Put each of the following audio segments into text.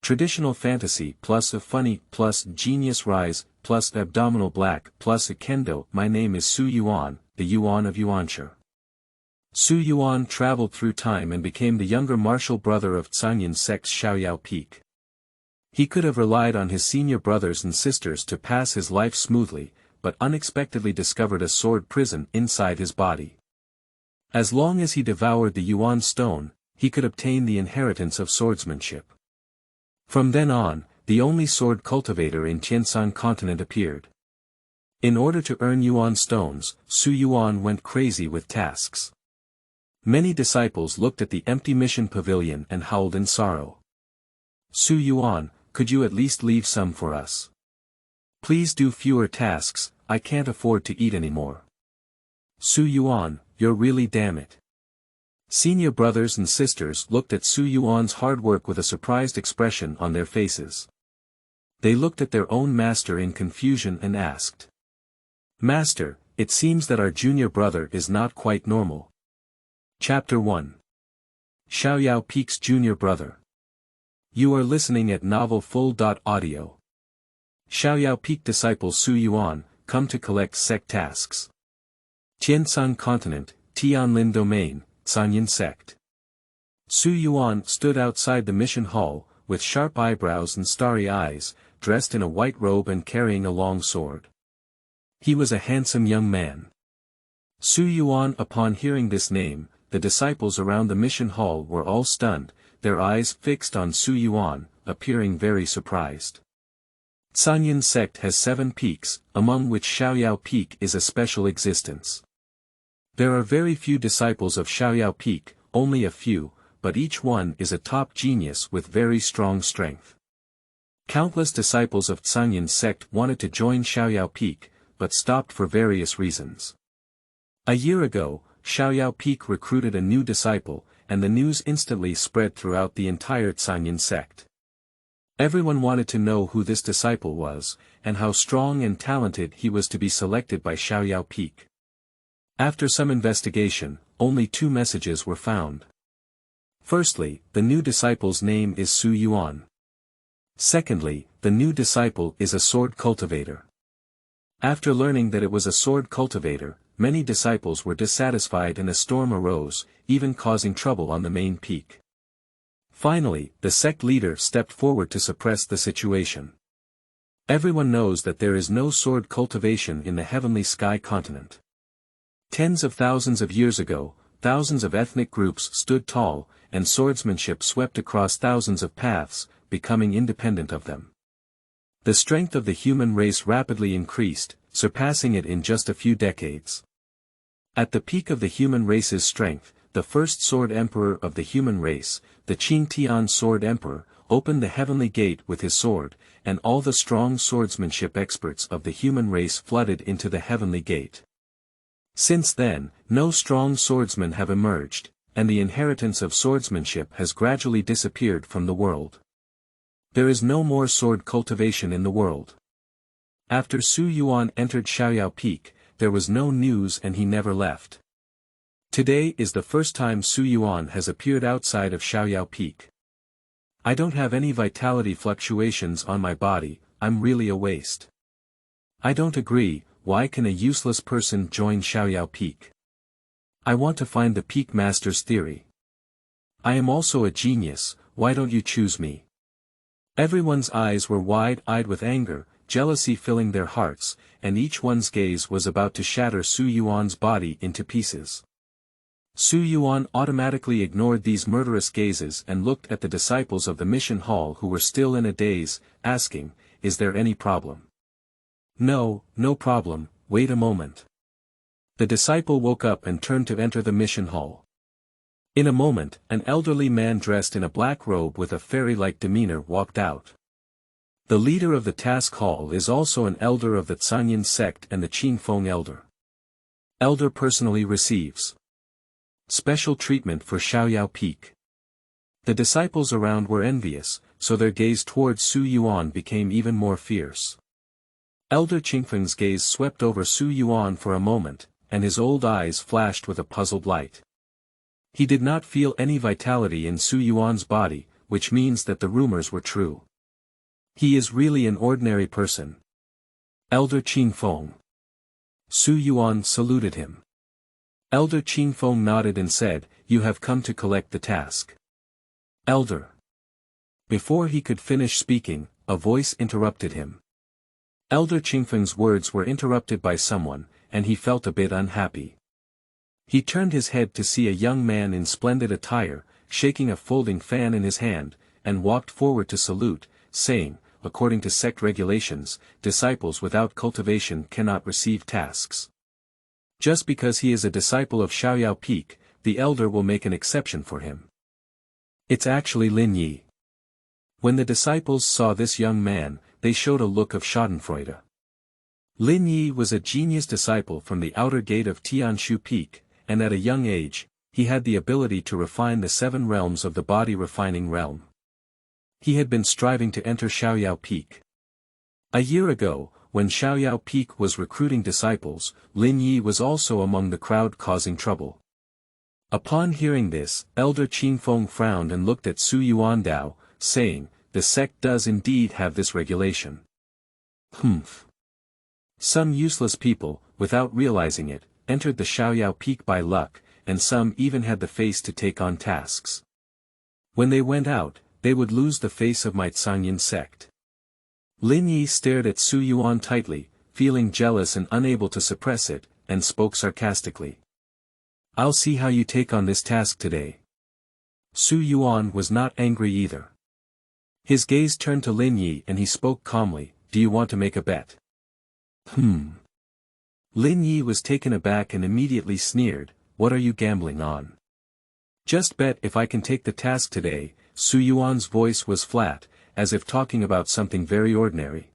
traditional fantasy plus a funny plus genius rise plus abdominal black plus a Kendo. My name is Xu Yuan, the Yuan of Yuanshi. Xu Yuan traveled through time and became the younger martial brother of Cangyun Sect's Xiaoyao peak. He could have relied on his senior brothers and sisters to pass his life smoothly, but unexpectedly discovered a sword prison inside his body. As long as he devoured the Yuan Stone, he could obtain the inheritance of swordsmanship. From then on, the only sword cultivator in Tiansan continent appeared. In order to earn Yuan stones, Xu Yuan went crazy with tasks. Many disciples looked at the empty mission pavilion and howled in sorrow. Xu Yuan, could you at least leave some for us? Please do fewer tasks, I can't afford to eat anymore. Xu Yuan, you're really damn it. Senior brothers and sisters looked at Xu Yuan's hard work with a surprised expression on their faces. They looked at their own master in confusion and asked. Master, it seems that our junior brother is not quite normal. Chapter 1. Xiaoyao Peak's junior brother. You are listening at Novel Full.audio. Xiaoyao Peak disciple Xu Yuan, come to collect sect tasks. Tiansan continent, Tianlin domain, Cangyun Sect. Xu Yuan stood outside the mission hall, with sharp eyebrows and starry eyes, dressed in a white robe and carrying a long sword. He was a handsome young man. Xu Yuan. Upon hearing this name, the disciples around the mission hall were all stunned, their eyes fixed on Xu Yuan, appearing very surprised. Cangyun Sect has 7 peaks, among which Xiaoyao Peak is a special existence. There are very few disciples of Xiaoyao Peak, only a few, but each one is a top genius with very strong strength. Countless disciples of Cangyun Sect wanted to join Xiaoyao Peak, but stopped for various reasons. A year ago, Xiaoyao Peak recruited a new disciple, and the news instantly spread throughout the entire Cangyun Sect. Everyone wanted to know who this disciple was, and how strong and talented he was to be selected by Xiaoyao Peak. After some investigation, only 2 messages were found. Firstly, the new disciple's name is Xu Yuan. Secondly, the new disciple is a sword cultivator. After learning that it was a sword cultivator, many disciples were dissatisfied and a storm arose, even causing trouble on the main peak. Finally, the sect leader stepped forward to suppress the situation. Everyone knows that there is no sword cultivation in the heavenly sky continent. Tens of thousands of years ago, thousands of ethnic groups stood tall, and swordsmanship swept across thousands of paths, becoming independent of them. The strength of the human race rapidly increased, surpassing it in just a few decades. At the peak of the human race's strength, the first sword emperor of the human race, the Qing Tian sword emperor, opened the heavenly gate with his sword, and all the strong swordsmanship experts of the human race flooded into the heavenly gate. Since then, no strong swordsmen have emerged, and the inheritance of swordsmanship has gradually disappeared from the world. There is no more sword cultivation in the world. After Xu Yuan entered Xiaoyao Peak, there was no news and he never left. Today is the first time Xu Yuan has appeared outside of Xiaoyao Peak. I don't have any vitality fluctuations on my body, I'm really a waste. I don't agree, why can a useless person join Xiaoyao Peak? I want to find the Peak Master's theory. I am also a genius, why don't you choose me? Everyone's eyes were wide-eyed with anger, jealousy filling their hearts, and each one's gaze was about to shatter Xu Yuan's body into pieces. Xu Yuan automatically ignored these murderous gazes and looked at the disciples of the mission hall who were still in a daze, asking, "Is there any problem?" "No, no problem, wait a moment." The disciple woke up and turned to enter the mission hall. In a moment, an elderly man dressed in a black robe with a fairy-like demeanor walked out. The leader of the task hall is also an elder of the Cangyun Sect and the Qingfeng elder. Elder personally receives special treatment for Xiaoyao Peak. The disciples around were envious, so their gaze towards Xu Yuan became even more fierce. Elder Qingfeng's gaze swept over Xu Yuan for a moment, and his old eyes flashed with a puzzled light. He did not feel any vitality in Xu Yuan's body, which means that the rumors were true. He is really an ordinary person. Elder Qingfeng. Xu Yuan saluted him. Elder Qingfeng nodded and said, "You have come to collect the task." Elder. Before he could finish speaking, a voice interrupted him. Elder Qingfeng's words were interrupted by someone, and he felt a bit unhappy. He turned his head to see a young man in splendid attire, shaking a folding fan in his hand, and walked forward to salute, saying, according to sect regulations, disciples without cultivation cannot receive tasks. Just because he is a disciple of Xiaoyao Peak, the elder will make an exception for him. It's actually Lin Yi. When the disciples saw this young man, they showed a look of schadenfreude. Lin Yi was a genius disciple from the outer gate of Tianshu Peak, and at a young age, he had the ability to refine the 7 realms of the body refining realm. He had been striving to enter Xiaoyao Peak. A year ago, when Xiaoyao Peak was recruiting disciples, Lin Yi was also among the crowd causing trouble. Upon hearing this, Elder Qingfeng frowned and looked at Xu Yuan Dao, saying, "The sect does indeed have this regulation." Humph. Some useless people, without realizing it, entered the Xiaoyao Peak by luck, and some even had the face to take on tasks. When they went out, they would lose the face of my Cangyun sect. Lin Yi stared at Xu Yuan tightly, feeling jealous and unable to suppress it, and spoke sarcastically. "I'll see how you take on this task today." Xu Yuan was not angry either. His gaze turned to Lin Yi and he spoke calmly, "Do you want to make a bet?" Lin Yi was taken aback and immediately sneered, "What are you gambling on?" "Just bet if I can take the task today." Xu Yuan's voice was flat, as if talking about something very ordinary.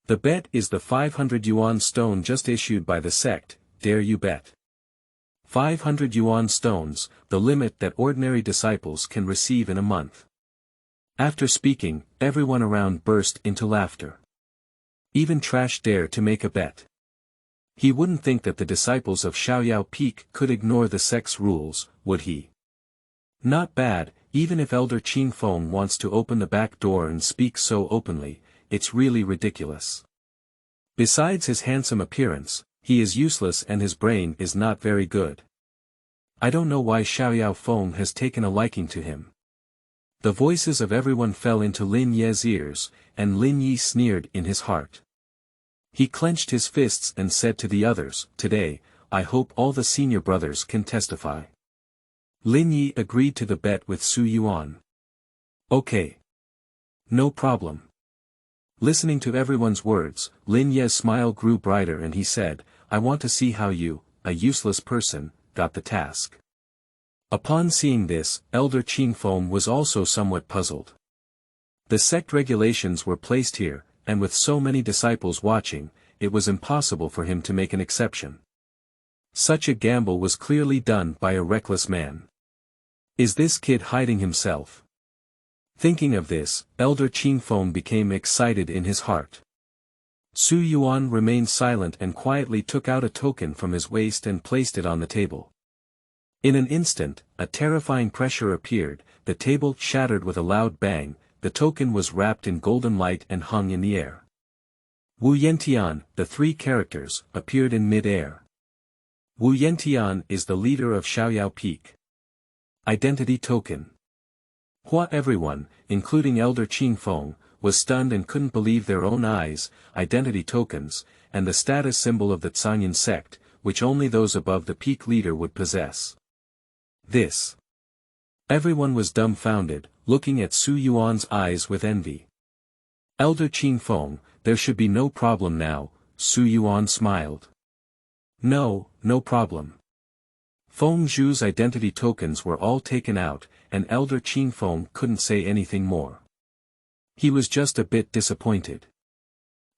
"The bet is the 500 Yuan stone just issued by the sect, dare you bet?" 500 Yuan stones, the limit that ordinary disciples can receive in a month. After speaking, everyone around burst into laughter. Even Trash dared to make a bet. He wouldn't think that the disciples of Xiaoyao Peak could ignore the sect's rules, would he? Not bad, even if Elder Qingfeng wants to open the back door and speak so openly, it's really ridiculous. Besides his handsome appearance, he is useless and his brain is not very good. I don't know why Xiaoyao Feng has taken a liking to him. The voices of everyone fell into Lin Yi's ears, and Lin Yi sneered in his heart. He clenched his fists and said to the others, "Today, I hope all the senior brothers can testify." Lin Yi agreed to the bet with Xu Yuan. "Okay. No problem." Listening to everyone's words, Lin Yi's smile grew brighter and he said, "I want to see how you, a useless person, got the task." Upon seeing this, Elder Qingfeng was also somewhat puzzled. The sect regulations were placed here, and with so many disciples watching, it was impossible for him to make an exception. Such a gamble was clearly done by a reckless man. Is this kid hiding himself? Thinking of this, Elder Qingfeng became excited in his heart. Xu Yuan remained silent and quietly took out a token from his waist and placed it on the table. In an instant, a terrifying pressure appeared, the table shattered with a loud bang, the token was wrapped in golden light and hung in the air. Wu Yentian, the 3 characters, appeared in mid-air. Wu Yentian is the leader of Xiaoyao Peak. Identity token. Everyone, including Elder Qingfeng, was stunned and couldn't believe their own eyes. Identity tokens, and the status symbol of the Cangyun sect, which only those above the peak leader would possess. This. Everyone was dumbfounded, looking at Xu Yuan's eyes with envy. Elder Qingfeng, there should be no problem now, Xu Yuan smiled. No problem. Feng Zhu's identity tokens were all taken out, and Elder Qingfeng couldn't say anything more. He was just a bit disappointed.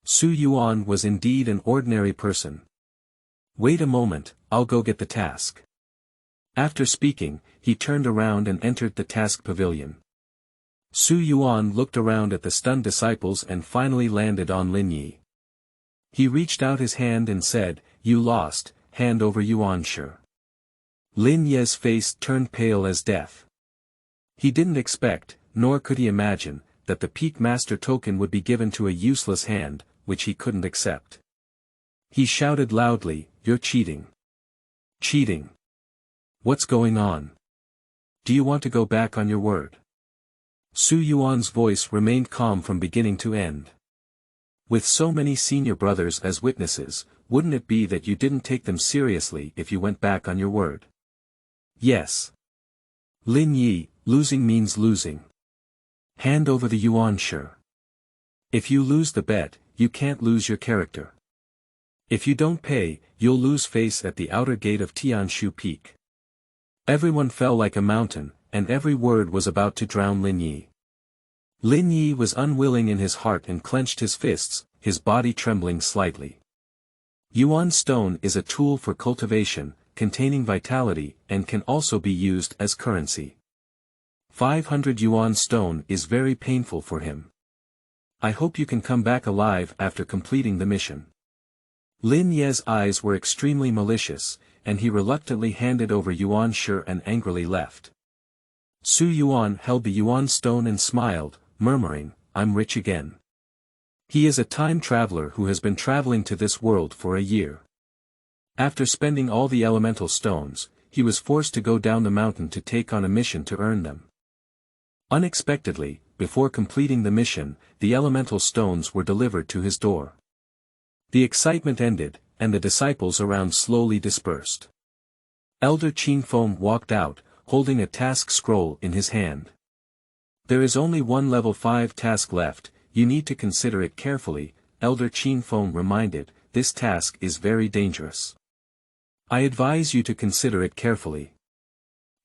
Xu Yuan was indeed an ordinary person. Wait a moment, I'll go get the task. After speaking, he turned around and entered the task pavilion. Xu Yuan looked around at the stunned disciples and finally landed on Lin Yi. He reached out his hand and said, "You lost, hand over Yuanshi." Lin Yi's face turned pale as death. He didn't expect nor could he imagine, that the Peak Master token would be given to a useless hand, which he couldn't accept. He shouted loudly, "You're cheating. Cheating. What's going on? Do you want to go back on your word?" Xu Yuan's voice remained calm from beginning to end. "With so many senior brothers as witnesses, wouldn't it be that you didn't take them seriously if you went back on your word?" "Yes. Lin Yi, losing means losing. Hand over the yuan shi. If you lose the bet, you can't lose your character. If you don't pay, you'll lose face at the outer gate of Tianshu Peak." Everyone fell like a mountain, and every word was about to drown Lin Yi. Lin Yi was unwilling in his heart and clenched his fists, his body trembling slightly. Yuan Stone is a tool for cultivation, containing vitality, and can also be used as currency. 500 Yuan Stone is very painful for him. I hope you can come back alive after completing the mission. Lin Ye's eyes were extremely malicious, and he reluctantly handed over Yuan Shi and angrily left. Xu Yuan held the Yuan Stone and smiled, murmuring, "I'm rich again." He is a time traveler who has been traveling to this world for a year. After spending all the elemental stones, he was forced to go down the mountain to take on a mission to earn them. Unexpectedly, before completing the mission, the elemental stones were delivered to his door. The excitement ended, and the disciples around slowly dispersed. Elder Qin Feng walked out, holding a task scroll in his hand. "There is only one level 5 task left, you need to consider it carefully," Elder Qin Feng reminded. "This task is very dangerous. I advise you to consider it carefully."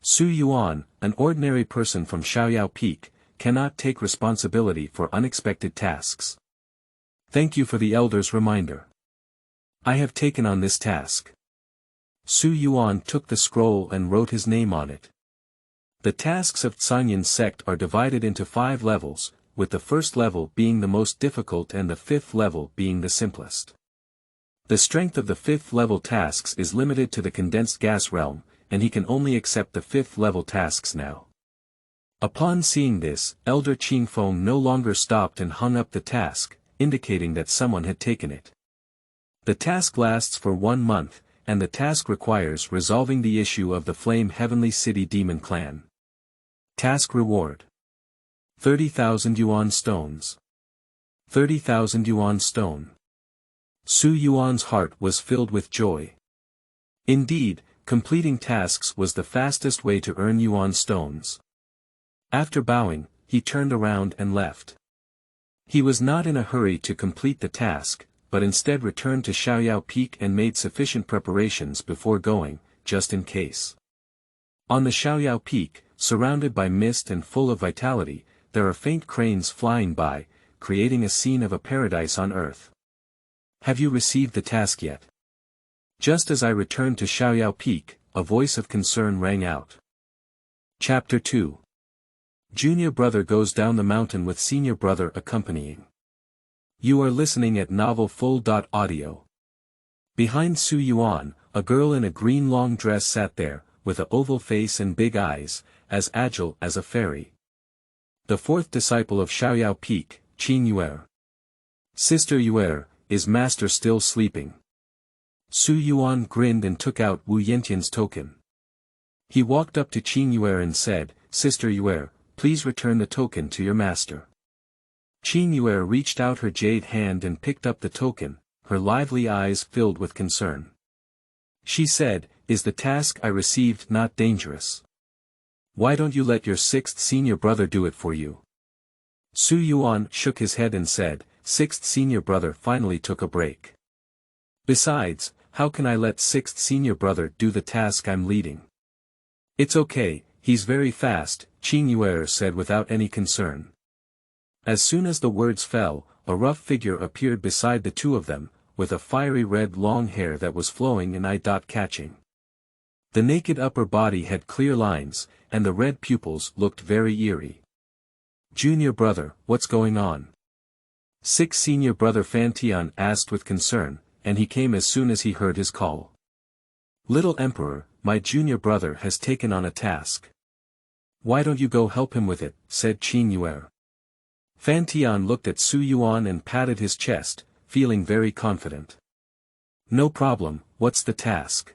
Xu Yuan, an ordinary person from Xiaoyao Peak, cannot take responsibility for unexpected tasks. "Thank you for the elder's reminder. I have taken on this task." Xu Yuan took the scroll and wrote his name on it. The tasks of Cangyun's sect are divided into 5 levels, with the first level being the most difficult and the 5th level being the simplest. The strength of the 5th level tasks is limited to the condensed gas realm, and he can only accept the 5th level tasks now. Upon seeing this, Elder Qin Feng no longer stopped and hung up the task, indicating that someone had taken it. The task lasts for 1 month, and the task requires resolving the issue of the Flame Heavenly City Demon Clan. Task reward: 30,000 Yuan Stones. 30,000 Yuan Stone. Xu Yuan's heart was filled with joy. Indeed, completing tasks was the fastest way to earn Yuan Stones. After bowing, he turned around and left. He was not in a hurry to complete the task, but instead returned to Xiaoyao Peak and made sufficient preparations before going, just in case. On the Xiaoyao Peak, surrounded by mist and full of vitality, there are faint cranes flying by, creating a scene of a paradise on earth. "Have you received the task yet?" Just as I returned to Xiaoyao Peak, a voice of concern rang out. Chapter 2. Junior brother goes down the mountain with senior brother accompanying. You are listening at Novel Full.audio. Behind Xu Yuan, a girl in a green long dress sat there, with a oval face and big eyes, as agile as a fairy. The 4th disciple of Xiaoyao Peak, Qin Yuan. "Sister Yuan, is master still sleeping?" Xu Yuan grinned and took out Wu Yentian's token. He walked up to Qin Yuan and said, "Sister Yuan, please return the token to your master." Qin Yuan reached out her jade hand and picked up the token, her lively eyes filled with concern. She said, "Is the task I received not dangerous? Why don't you let your 6th senior brother do it for you?" Xu Yuan shook his head and said, 6th senior brother finally took a break. Besides, how can I let 6th senior brother do the task I'm leading? It's okay, he's very fast, Qin Yuan said without any concern. As soon as the words fell, a rough figure appeared beside the two of them, with a fiery red long hair that was flowing and eye-catching. The naked upper body had clear lines, and the red pupils looked very eerie. "Junior brother, what's going on?" 6th senior brother Fan Tian asked with concern, and he came as soon as he heard his call. "Little Emperor, my junior brother has taken on a task." "Why don't you go help him with it?" said Qing Yuan. Fan Tian looked at Xu Yuan and patted his chest, feeling very confident. "No problem, what's the task?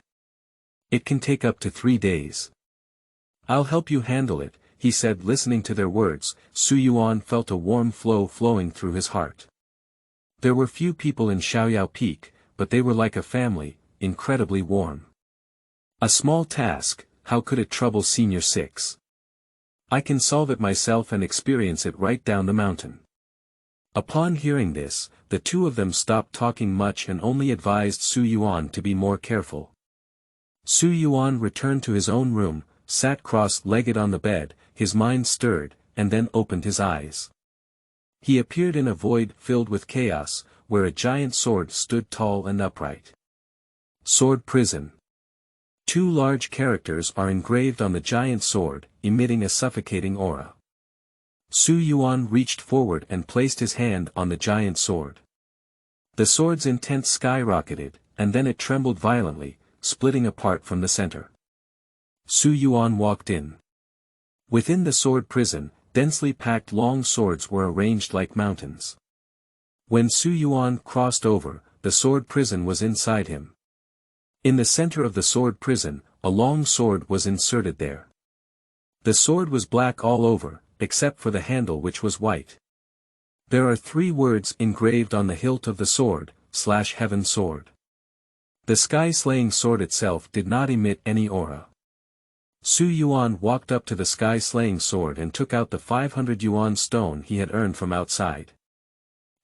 It can take up to 3 days. I'll help you handle it," he said. Listening to their words, Xu Yuan felt a warm flow flowing through his heart. There were few people in Xiaoyao Peak, but they were like a family, incredibly warm. A small task, how could it trouble Senior 6? I can solve it myself and experience it right down the mountain. Upon hearing this, the two of them stopped talking much and only advised Xu Yuan to be more careful. Xu Yuan returned to his own room, sat cross-legged on the bed, his mind stirred, and then opened his eyes. He appeared in a void filled with chaos, where a giant sword stood tall and upright. Sword Prison. 2 large characters are engraved on the giant sword, emitting a suffocating aura. Xu Yuan reached forward and placed his hand on the giant sword. The sword's intent skyrocketed, and then it trembled violently, splitting apart from the center. Xu Yuan walked in. Within the sword prison, densely packed long swords were arranged like mountains. When Xu Yuan crossed over, the sword prison was inside him. In the center of the sword prison, a long sword was inserted there. The sword was black all over, except for the handle which was white. There are 3 words engraved on the hilt of the sword, /Heaven Sword. The sky-slaying sword itself did not emit any aura. Xu Yuan walked up to the sky-slaying sword and took out the 500 Yuan stone he had earned from outside.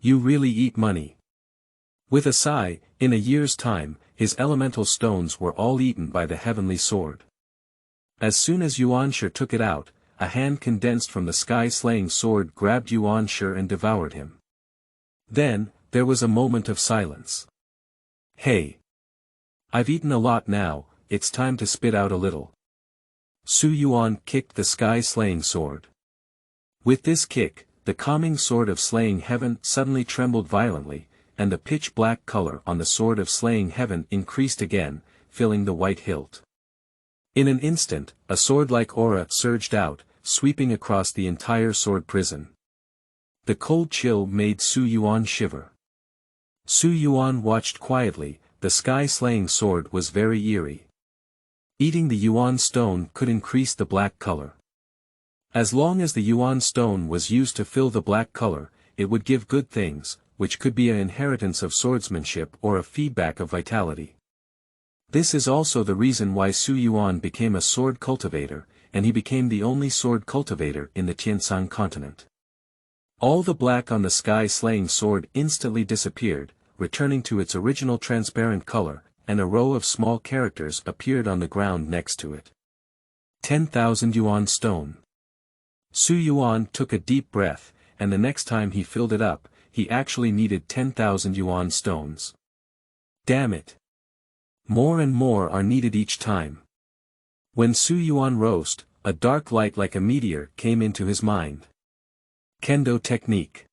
"You really eat money." With a sigh, in a year's time, his elemental stones were all eaten by the heavenly sword. As soon as Yuanshi took it out, a hand condensed from the sky-slaying sword grabbed Yuanshi and devoured him. Then, there was a moment of silence. "Hey! I've eaten a lot now, it's time to spit out a little." Xu Yuan kicked the sky-slaying sword. With this kick, the calming sword of slaying heaven suddenly trembled violently, and the pitch-black color on the sword of slaying heaven increased again, filling the white hilt. In an instant, a sword-like aura surged out, sweeping across the entire sword prison. The cold chill made Xu Yuan shiver. Xu Yuan watched quietly. The sky-slaying sword was very eerie. Eating the Yuan Stone could increase the black color. As long as the Yuan Stone was used to fill the black color, it would give good things, which could be an inheritance of swordsmanship or a feedback of vitality. This is also the reason why Xu Yuan became a sword cultivator, and he became the only sword cultivator in the Tianshan continent. All the black on the sky-slaying sword instantly disappeared, returning to its original transparent color, and a row of small characters appeared on the ground next to it. 10,000 Yuan Stone. Xu Yuan took a deep breath, and the next time he filled it up, he actually needed 10,000 Yuan stones. Damn it! More and more are needed each time. When Xu Yuan rose, a dark light like a meteor came into his mind. Kendo technique.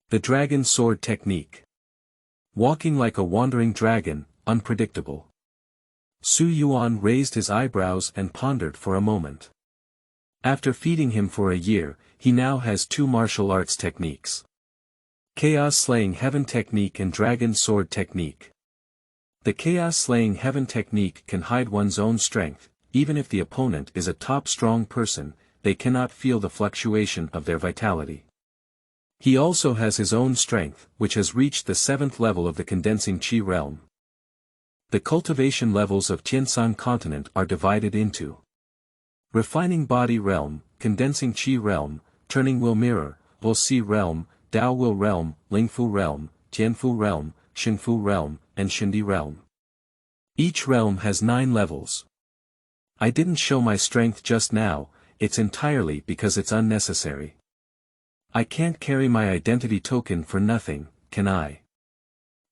The dragon sword technique. Walking like a wandering dragon, unpredictable. Xu Yuan raised his eyebrows and pondered for a moment. After feeding him for a year, he now has 2 martial arts techniques. Chaos Slaying Heaven Technique and Dragon Sword Technique. The Chaos Slaying Heaven Technique can hide one's own strength, even if the opponent is a top strong person, they cannot feel the fluctuation of their vitality. He also has his own strength, which has reached the 7th level of the Condensing Qi realm. The cultivation levels of Tianshan continent are divided into Refining Body realm, Condensing Qi realm, Turning Will mirror, Will Si realm, Dao Will realm, Lingfu realm, Tianfu realm, Xingfu realm, and Xindi realm. Each realm has 9 levels. I didn't show my strength just now, it's entirely because it's unnecessary. I can't carry my identity token for nothing, can I?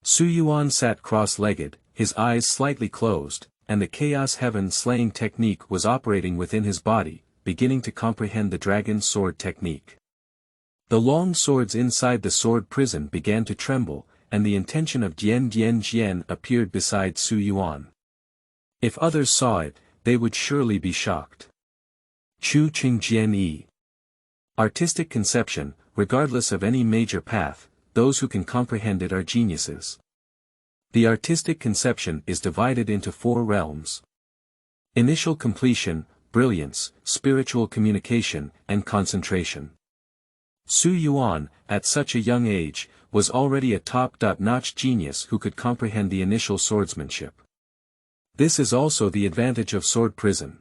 Xu Yuan sat cross-legged, his eyes slightly closed, and the Chaos Heaven Slaying technique was operating within his body, beginning to comprehend the Dragon Sword technique. The long swords inside the sword prison began to tremble, and the intention of Jian Jian Jian appeared beside Xu Yuan. If others saw it, they would surely be shocked. Chu Qing Jian Yi. Artistic conception, regardless of any major path, those who can comprehend it are geniuses. The artistic conception is divided into 4 realms. Initial completion, brilliance, spiritual communication, and concentration. Xu Yuan, at such a young age, was already a top-notch genius who could comprehend the initial swordsmanship. This is also the advantage of sword prison.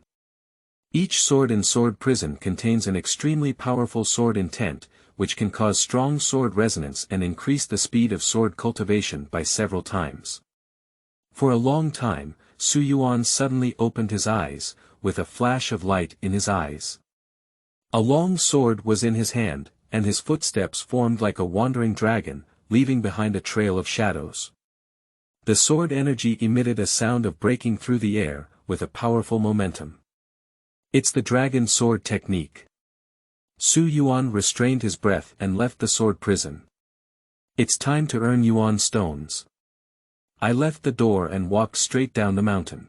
Each sword in sword prison contains an extremely powerful sword intent, which can cause strong sword resonance and increase the speed of sword cultivation by several times. For a long time, Xu Yuan suddenly opened his eyes, with a flash of light in his eyes. A long sword was in his hand, and his footsteps formed like a wandering dragon, leaving behind a trail of shadows. The sword energy emitted a sound of breaking through the air, with a powerful momentum. It's the dragon sword technique. Xu Yuan restrained his breath and left the sword prison. It's time to earn Yuan stones. I left the door and walked straight down the mountain.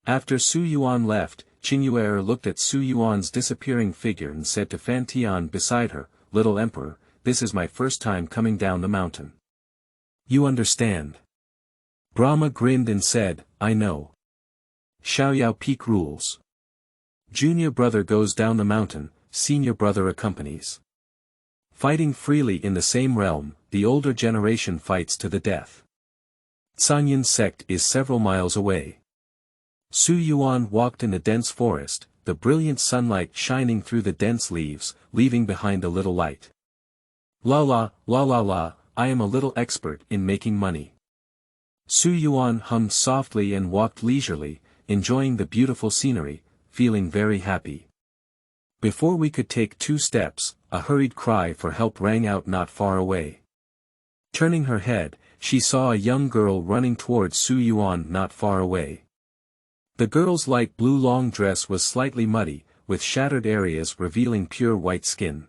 After Xu Yuan left, Qingyuan looked at Xu Yuan's disappearing figure and said to Fan Tian beside her, "Little Emperor, this is my first time coming down the mountain. You understand?" Brahma grinned and said, "I know. Xiaoyao peak rules. Junior brother goes down the mountain, senior brother accompanies. Fighting freely in the same realm, the older generation fights to the death. Cangyun Sect is several miles away." Xu Yuan walked in a dense forest, the brilliant sunlight shining through the dense leaves, leaving behind a little light. La la, la la la, I am a little expert in making money. Xu Yuan hummed softly and walked leisurely, enjoying the beautiful scenery, feeling very happy. Before we could take 2 steps, a hurried cry for help rang out not far away. Turning her head, she saw a young girl running towards Xu Yuan not far away. The girl's light blue long dress was slightly muddy, with shattered areas revealing pure white skin.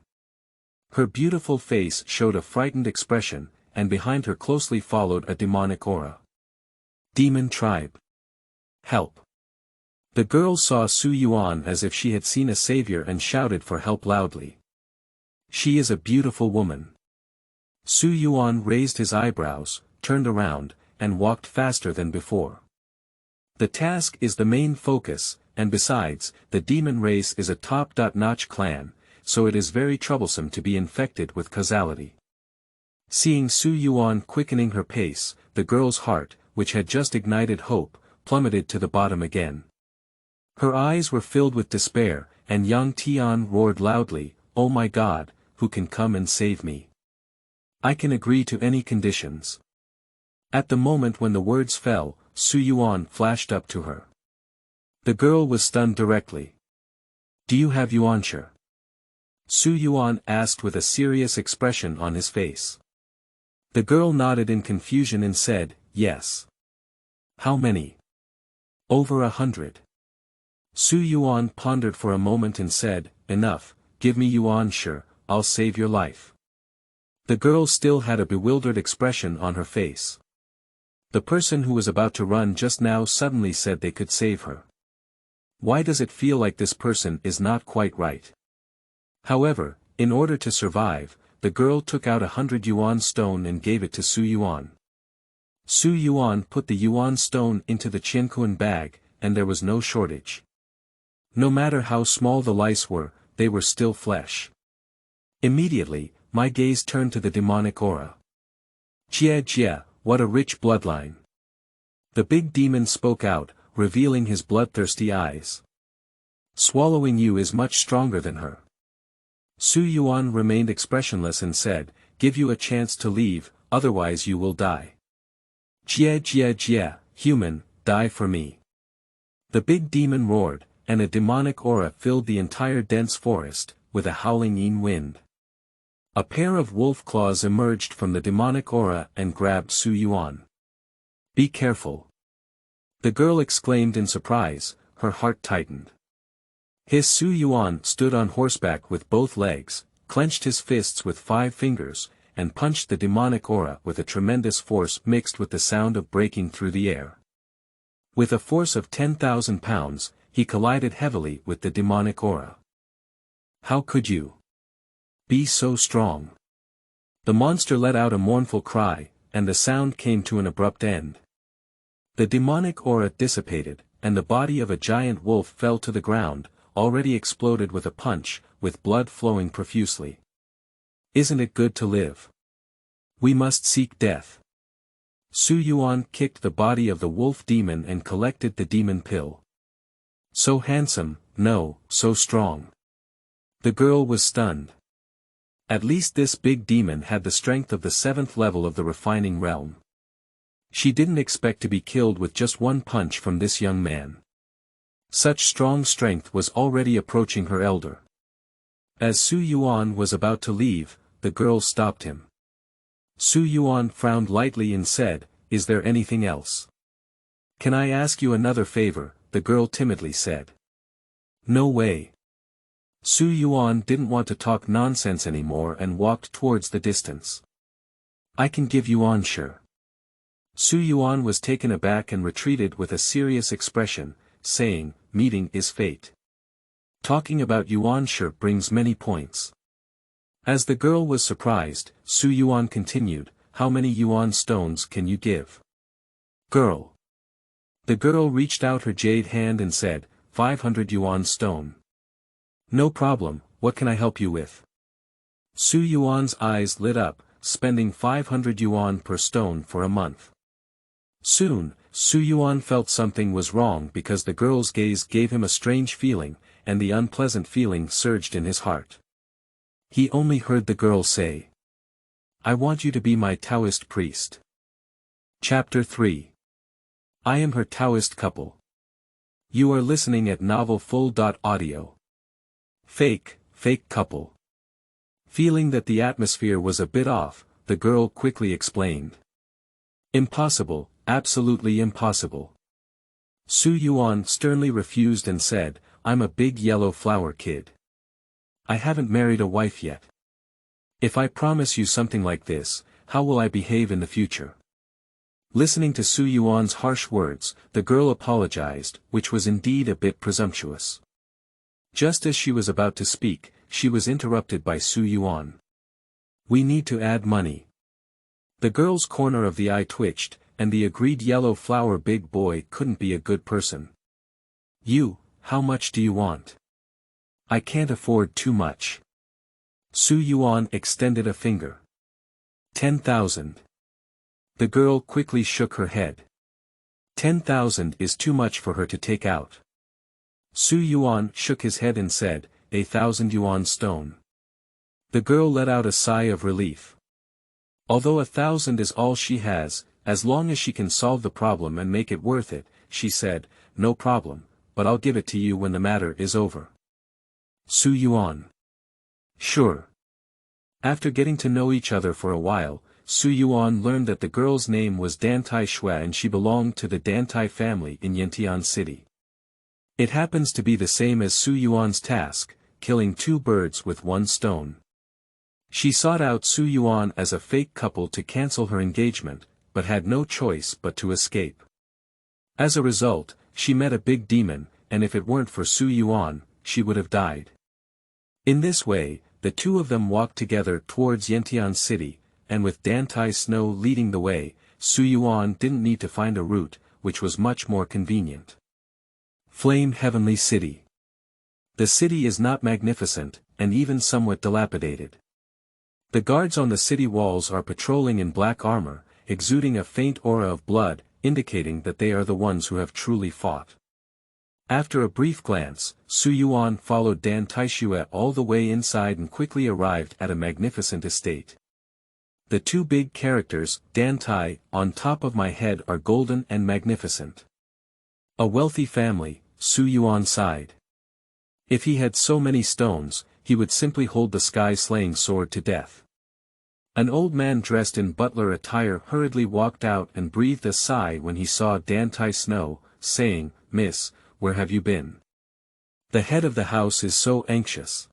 Her beautiful face showed a frightened expression, and behind her closely followed a demonic aura. Demon tribe. Help. The girl saw Xu Yuan as if she had seen a savior and shouted for help loudly. She is a beautiful woman. Xu Yuan raised his eyebrows, turned around, and walked faster than before. The task is the main focus, and besides, the demon race is a top-notch clan, so it is very troublesome to be infected with causality. Seeing Xu Yuan quickening her pace, the girl's heart, which had just ignited hope, plummeted to the bottom again. Her eyes were filled with despair, and Yang Tian roared loudly, "Oh my God, who can come and save me? I can agree to any conditions." At the moment when the words fell, Xu Yuan flashed up to her. The girl was stunned directly. "Do you have Yuanshi?" Xu Yuan asked with a serious expression on his face. The girl nodded in confusion and said, "Yes." "How many?" "Over 100. Xu Yuan pondered for a moment and said, "Enough, give me Yuanshi, I'll save your life." The girl still had a bewildered expression on her face. The person who was about to run just now suddenly said they could save her. Why does it feel like this person is not quite right? However, in order to survive, the girl took out 100 Yuan stone and gave it to Xu Yuan. Xu Yuan put the Yuan stone into the Qianquan bag, and there was no shortage. No matter how small the lice were, they were still flesh. Immediately, my gaze turned to the demonic aura. Jia Jia, what a rich bloodline. The big demon spoke out, revealing his bloodthirsty eyes. Swallowing you is much stronger than her. Xu Yuan remained expressionless and said, "Give you a chance to leave, otherwise you will die." Jia Jia Jia, human, die for me. The big demon roared, and a demonic aura filled the entire dense forest, with a howling yin wind. A pair of wolf claws emerged from the demonic aura and grabbed Xu Yuan. "Be careful." The girl exclaimed in surprise, her heart tightened. His Xu Yuan stood on horseback with both legs, clenched his fists with 5 fingers, and punched the demonic aura with a tremendous force mixed with the sound of breaking through the air. With a force of 10,000 pounds, he collided heavily with the demonic aura. How could you be so strong? The monster let out a mournful cry, and the sound came to an abrupt end. The demonic aura dissipated, and the body of a giant wolf fell to the ground, already exploded with a punch, with blood flowing profusely. Isn't it good to live? We must seek death. Xu Yuan kicked the body of the wolf demon and collected the demon pill. So handsome, no, so strong. The girl was stunned. At least this big demon had the strength of the 7th level of the refining realm. She didn't expect to be killed with just one punch from this young man. Such strong strength was already approaching her elder. As Xu Yuan was about to leave, the girl stopped him. Xu Yuan frowned lightly and said, "Is there anything else?" "Can I ask you another favor?" the girl timidly said. "No way." Xu Yuan didn't want to talk nonsense anymore and walked towards the distance. "I can give Yuanshi." Xu Yuan was taken aback and retreated with a serious expression, saying, "Meeting is fate. Talking about Yuanshi brings many points." As the girl was surprised, Xu Yuan continued, "How many Yuan stones can you give?" "Girl." The girl reached out her jade hand and said, 500 Yuan stone. "No problem, what can I help you with?" Xu Yuan's eyes lit up, spending 500 yuan per stone for a month. Soon, Xu Yuan felt something was wrong because the girl's gaze gave him a strange feeling, and the unpleasant feeling surged in his heart. He only heard the girl say, "I want you to be my Taoist priest." Chapter 3. I am her Taoist couple. You are listening at novelfull.audio. Fake couple. Feeling that the atmosphere was a bit off, the girl quickly explained. "Impossible, absolutely impossible." Xu Yuan sternly refused and said, "I'm a big yellow flower kid. I haven't married a wife yet. If I promise you something like this, how will I behave in the future?" Listening to Xu Yuan's harsh words, the girl apologized, which was indeed a bit presumptuous. Just as she was about to speak, she was interrupted by Xu Yuan. "We need to add money." The girl's corner of the eye twitched, and the agreed yellow flower big boy couldn't be a good person. How much do you want?" "I can't afford too much." Xu Yuan extended a finger. 10,000. The girl quickly shook her head. 10,000 is too much for her to take out. Xu Yuan shook his head and said, 1,000 yuan stone. The girl let out a sigh of relief. Although 1,000 is all she has, as long as she can solve the problem and make it worth it, she said, "No problem, but I'll give it to you when the matter is over." Xu Yuan. Sure. After getting to know each other for a while, Xu Yuan learned that the girl's name was Dantai Shui and she belonged to the Dantai family in Yantian City. It happens to be the same as Xu Yuan's task, killing 2 birds with 1 stone. She sought out Xu Yuan as a fake couple to cancel her engagement, but had no choice but to escape. As a result, she met a big demon, and if it weren't for Xu Yuan, she would have died. In this way, the two of them walked together towards Yantian City, and with Dantai Snow leading the way, Xu Yuan didn't need to find a route, which was much more convenient. Flame Heavenly City. The city is not magnificent, and even somewhat dilapidated. The guards on the city walls are patrolling in black armor, exuding a faint aura of blood, indicating that they are the ones who have truly fought. After a brief glance, Xu Yuan followed Dan Taishui all the way inside and quickly arrived at a magnificent estate. The 2 big characters, Dan Tai, on top of my head are golden and magnificent. A wealthy family, Xu Yuan sighed. If he had so many stones, he would simply hold the sky-slaying sword to death. An old man dressed in butler attire hurriedly walked out and breathed a sigh when he saw Dantai Snow, saying, "Miss, where have you been? The head of the house is so anxious."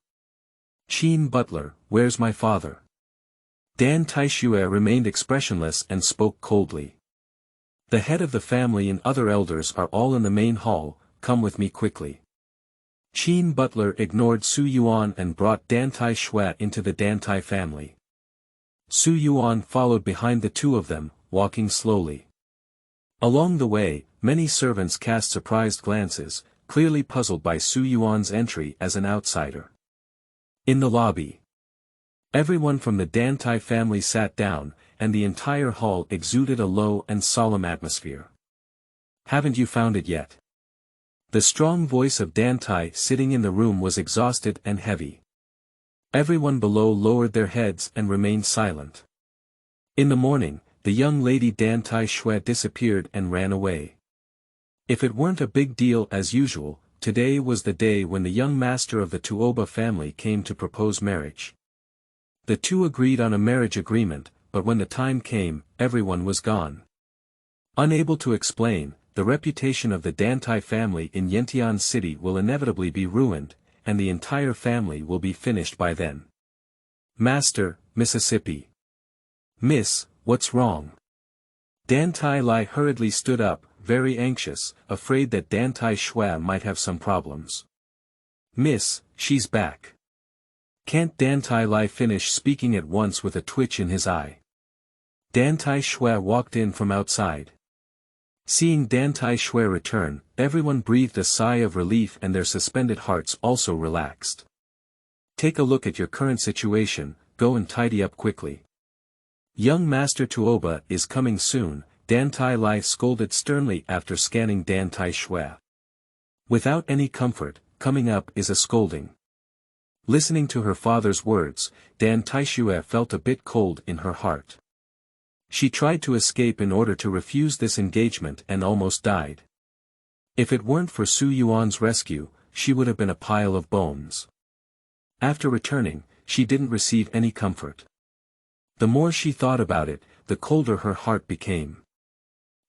"Qin butler, where's my father?" Dan Taishui remained expressionless and spoke coldly. "The head of the family and other elders are all in the main hall, come with me quickly. Qin butler ignored Xu Yuan and brought Dantai Shui into the Dantai family. Xu Yuan followed behind the two of them, walking slowly. Along the way, many servants cast surprised glances, clearly puzzled by Xu Yuan's entry as an outsider. In the lobby, everyone from the Dantai family sat down, and the entire hall exuded a low and solemn atmosphere. Haven't you found it yet? The strong voice of Dantai sitting in the room was exhausted and heavy. Everyone below lowered their heads and remained silent. In the morning, the young lady Dantai Shui disappeared and ran away. If it weren't a big deal as usual, today was the day when the young master of the Tuoba family came to propose marriage. The two agreed on a marriage agreement, but when the time came, everyone was gone. Unable to explain, the reputation of the Dantai family in Yantian City will inevitably be ruined, and the entire family will be finished by then. Master, Mississippi. Miss, what's wrong? Dantai Lai hurriedly stood up, very anxious, afraid that Dantai Shui might have some problems. Miss, she's back. Can't Dantai Lai finish speaking at once with a twitch in his eye? Dantai Shui walked in from outside. Seeing Dantai Shui return, everyone breathed a sigh of relief and their suspended hearts also relaxed. Take a look at your current situation, go and tidy up quickly. Young Master Tuoba is coming soon, Dantai Lai scolded sternly after scanning Dantai Shui. Without any comfort, coming up is a scolding. Listening to her father's words, Dantai Shui felt a bit cold in her heart. She tried to escape in order to refuse this engagement and almost died. If it weren't for Xu Yuan's rescue, she would have been a pile of bones. After returning, she didn't receive any comfort. The more she thought about it, the colder her heart became.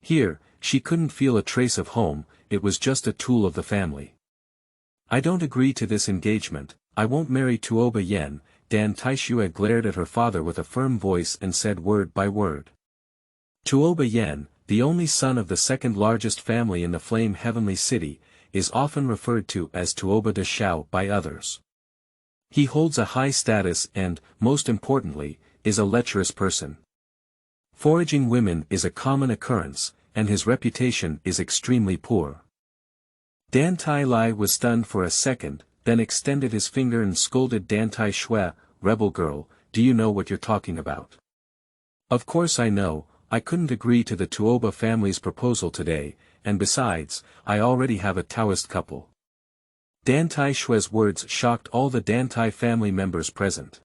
Here, she couldn't feel a trace of home, it was just a tool of the family. I don't agree to this engagement, I won't marry Tuoba Yen. Dantai Shui glared at her father with a firm voice and said word by word. Tuoba Yen, the only son of the second largest family in the Flame Heavenly City, is often referred to as Tuoba de Xiao by others. He holds a high status and, most importantly, is a lecherous person. Foraging women is a common occurrence, and his reputation is extremely poor. Dantai Lai was stunned for a second, then extended his finger and scolded Dantai Shui, rebel girl, do you know what you're talking about? Of course I know, I couldn't agree to the Tuoba family's proposal today, and besides, I already have a Taoist couple. Dantai Shui's words shocked all the Dantai family members present.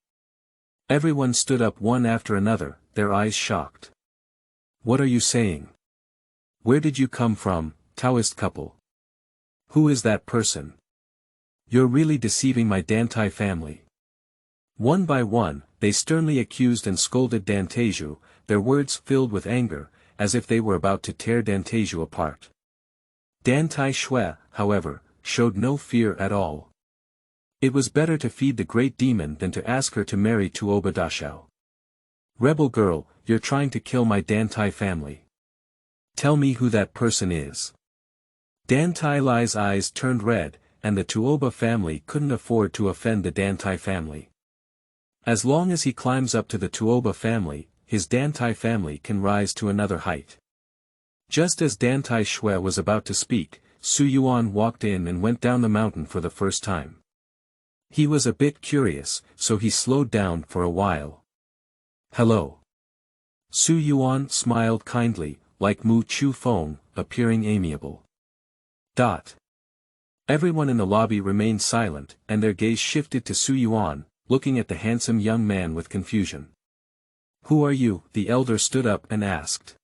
Everyone stood up one after another, their eyes shocked. What are you saying? Where did you come from, Taoist couple? Who is that person? You're really deceiving my Dantai family. One by one, they sternly accused and scolded Dantaiju, their words filled with anger, as if they were about to tear Dantaiju apart. Dantai Shui, however, showed no fear at all. It was better to feed the great demon than to ask her to marry Tuoba Dashao. Rebel girl, you're trying to kill my Dantai family. Tell me who that person is. Dantai Lai's eyes turned red, and the Tuoba family couldn't afford to offend the Dantai family. As long as he climbs up to the Tuoba family, his Dantai family can rise to another height. Just as Dantai Shui was about to speak, Xu Yuan walked in and went down the mountain for the first time. He was a bit curious, so he slowed down for a while. Hello. Xu Yuan smiled kindly, like Mu Chu Feng, appearing amiable. Everyone in the lobby remained silent, and their gaze shifted to Xu Yuan, looking at the handsome young man with confusion. Who are you? The elder stood up and asked.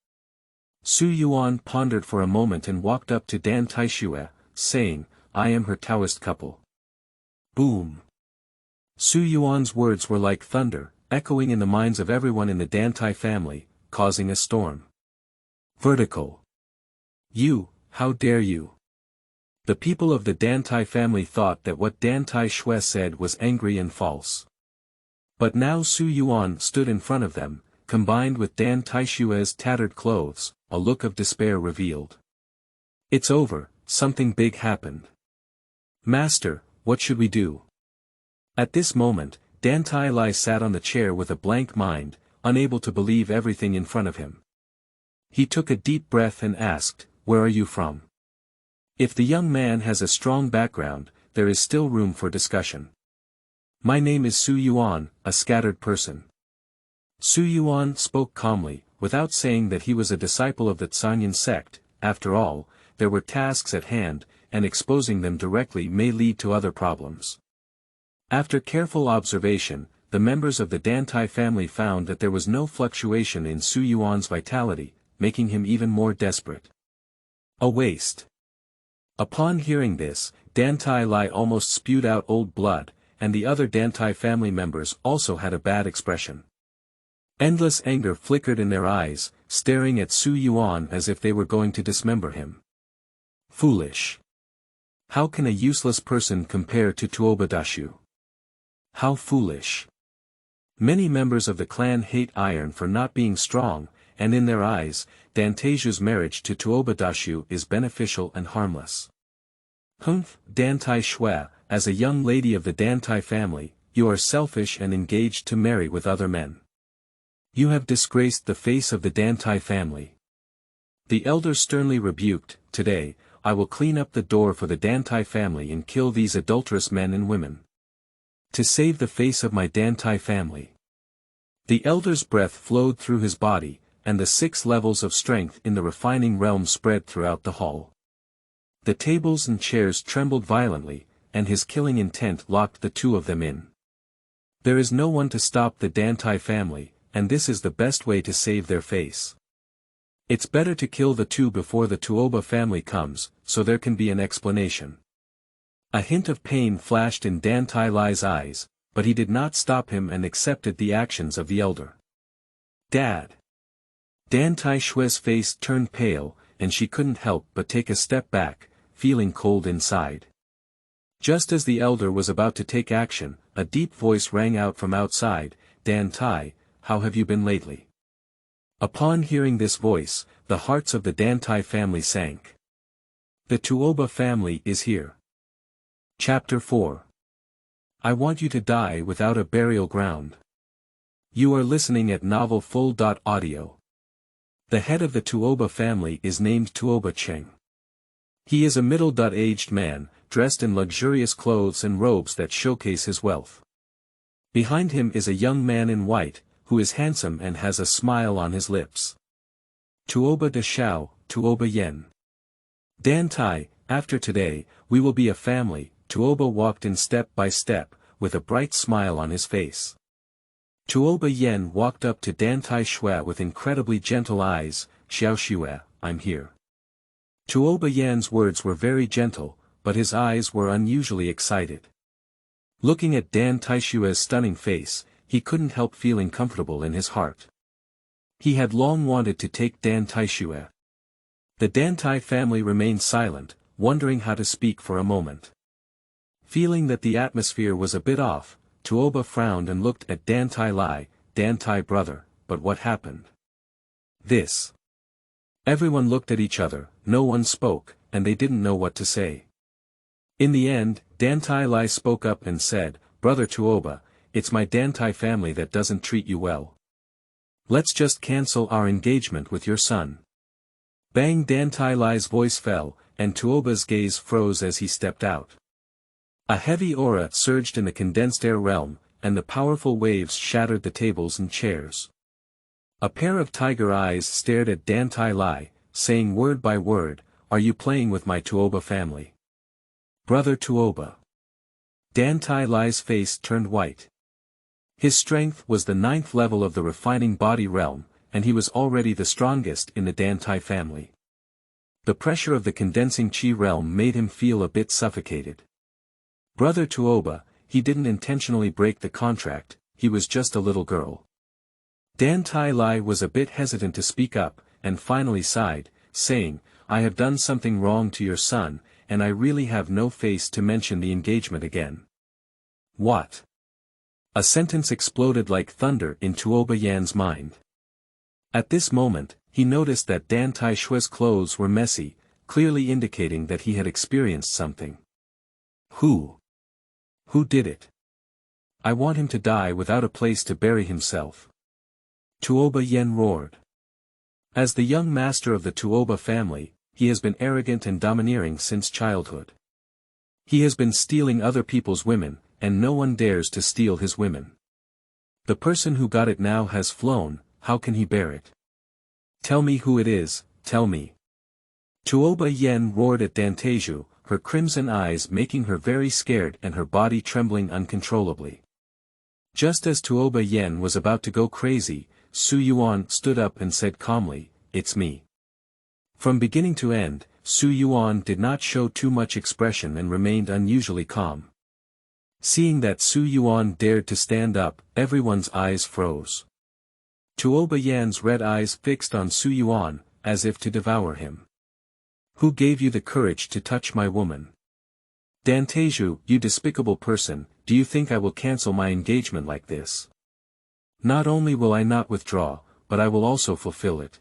Xu Yuan pondered for a moment and walked up to Dantai Shui, saying, I am her Taoist couple. Boom. Xu Yuan's words were like thunder, echoing in the minds of everyone in the Dantai family, causing a storm. Vertical. You, how dare you? The people of the Dantai family thought that what Dantai Shui said was angry and false. But now Xu Yuan stood in front of them, combined with Dantai Shui's tattered clothes, a look of despair revealed. It's over, something big happened. Master, what should we do? At this moment, Dan Tai Lai sat on the chair with a blank mind, unable to believe everything in front of him. He took a deep breath and asked, "Where are you from?" If the young man has a strong background, there is still room for discussion. "My name is Xu Yuan, a scattered person." Xu Yuan spoke calmly, without saying that he was a disciple of the Cangyun sect. After all, there were tasks at hand, and exposing them directly may lead to other problems. After careful observation, the members of the Dan Tai family found that there was no fluctuation in Xu Yuan's vitality, making him even more desperate. A waste. Upon hearing this, Dan Tai Lai almost spewed out old blood, and the other Dan Tai family members also had a bad expression. Endless anger flickered in their eyes, staring at Xu Yuan as if they were going to dismember him. Foolish. How can a useless person compare to Tuobadashu? How foolish. Many members of the clan hate iron for not being strong, and in their eyes, Dantaishu's marriage to Tuobadashu is beneficial and harmless. Humph, Dan Tai Shue, as a young lady of the Dan Tai family, you are selfish and engaged to marry with other men. You have disgraced the face of the Dan Tai family. The elder sternly rebuked, "Today, I will clean up the door for the Dan Tai family and kill these adulterous men and women. To save the face of my Dan Tai family." The elder's breath flowed through his body, and the 6 levels of strength in the refining realm spread throughout the hall. The tables and chairs trembled violently, and his killing intent locked the 2 of them in. There is no one to stop the Dan Tai family, and this is the best way to save their face. It's better to kill the 2 before the Tuoba family comes, so there can be an explanation. A hint of pain flashed in Dan Tai Lai's eyes, but he did not stop him and accepted the actions of the elder. "Dad." Dan Tai Shue's face turned pale, and she couldn't help but take a step back, feeling cold inside. Just as the elder was about to take action, a deep voice rang out from outside, "Dan Tai, how have you been lately?" Upon hearing this voice, the hearts of the Dan Tai family sank. The Tuoba family is here. Chapter 4. I want you to die without a burial ground. You are listening at Novel Full.audio. The head of the Tuoba family is named Tuoba Cheng. He is a middle-aged man, dressed in luxurious clothes and robes that showcase his wealth. Behind him is a young man in white, who is handsome and has a smile on his lips. Tuoba de Xiao, Tuoba Yen. Dan Tai, after today, we will be a family. Tuoba walked in step by step, with a bright smile on his face. Tuoba Yen walked up to Dan Tai Shue with incredibly gentle eyes. "Xiao Shue, I'm here." Tuoba Yen's words were very gentle, but his eyes were unusually excited. Looking at Dan Tai Shue's stunning face, he couldn't help feeling comfortable in his heart. He had long wanted to take Dan Tai Shue. The Dan Tai family remained silent, wondering how to speak for a moment. Feeling that the atmosphere was a bit off, Tuoba frowned and looked at Dan Tai Lai. "Dan Tai brother, but what happened?" "This." Everyone looked at each other, no one spoke, and they didn't know what to say. In the end, Dan Tai Lai spoke up and said, "Brother Tuoba, it's my Dan Tai family that doesn't treat you well. Let's just cancel our engagement with your son." Bang! Dan Tai Lai's voice fell, and Tuoba's gaze froze as he stepped out. A heavy aura surged in the condensed air realm, and the powerful waves shattered the tables and chairs. A pair of tiger eyes stared at Dan Tai Lai, saying word by word, "Are you playing with my Tuoba family? Brother Tuoba?" Dan Tai Lai's face turned white. His strength was the 9th level of the refining body realm, and he was already the strongest in the Dan Tai family. The pressure of the condensing chi realm made him feel a bit suffocated. "Brother Tuoba, he didn't intentionally break the contract, he was just a little girl." Dan Tai Lai was a bit hesitant to speak up, and finally sighed, saying, "I have done something wrong to your son, and I really have no face to mention the engagement again." "What?" A sentence exploded like thunder in Tuoba Yan's mind. At this moment, he noticed that Dan Tai Shue's clothes were messy, clearly indicating that he had experienced something. Who? Who did it? I want him to die without a place to bury himself. Tuoba Yen roared. As the young master of the Tuoba family, he has been arrogant and domineering since childhood. He has been stealing other people's women, and no one dares to steal his women. The person who got it now has flown, how can he bear it? Tell me who it is, tell me. Tuoba Yen roared at Dantaiju, her crimson eyes making her very scared and her body trembling uncontrollably. Just as Tuoba Yen was about to go crazy, Xu Yuan stood up and said calmly, "It's me." From beginning to end, Xu Yuan did not show too much expression and remained unusually calm. Seeing that Xu Yuan dared to stand up, everyone's eyes froze. Tuoba Yan's red eyes fixed on Xu Yuan, as if to devour him. Who gave you the courage to touch my woman? Dantaiju, you despicable person, do you think I will cancel my engagement like this? Not only will I not withdraw, but I will also fulfill it.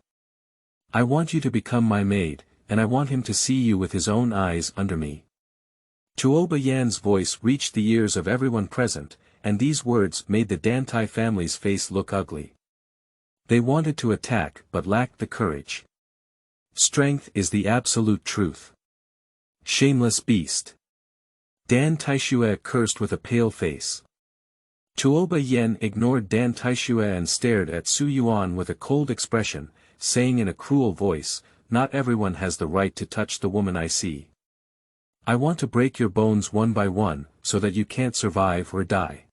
I want you to become my maid, and I want him to see you with his own eyes under me. Tuoba Yan's voice reached the ears of everyone present, and these words made the Dantai family's face look ugly. They wanted to attack but lacked the courage. Strength is the absolute truth. Shameless beast. Dan Taishue cursed with a pale face. Tuoba Yen ignored Dan Taishue and stared at Xu Yuan with a cold expression, saying in a cruel voice, "Not everyone has the right to touch the woman I see. I want to break your bones one by one, so that you can't survive or die."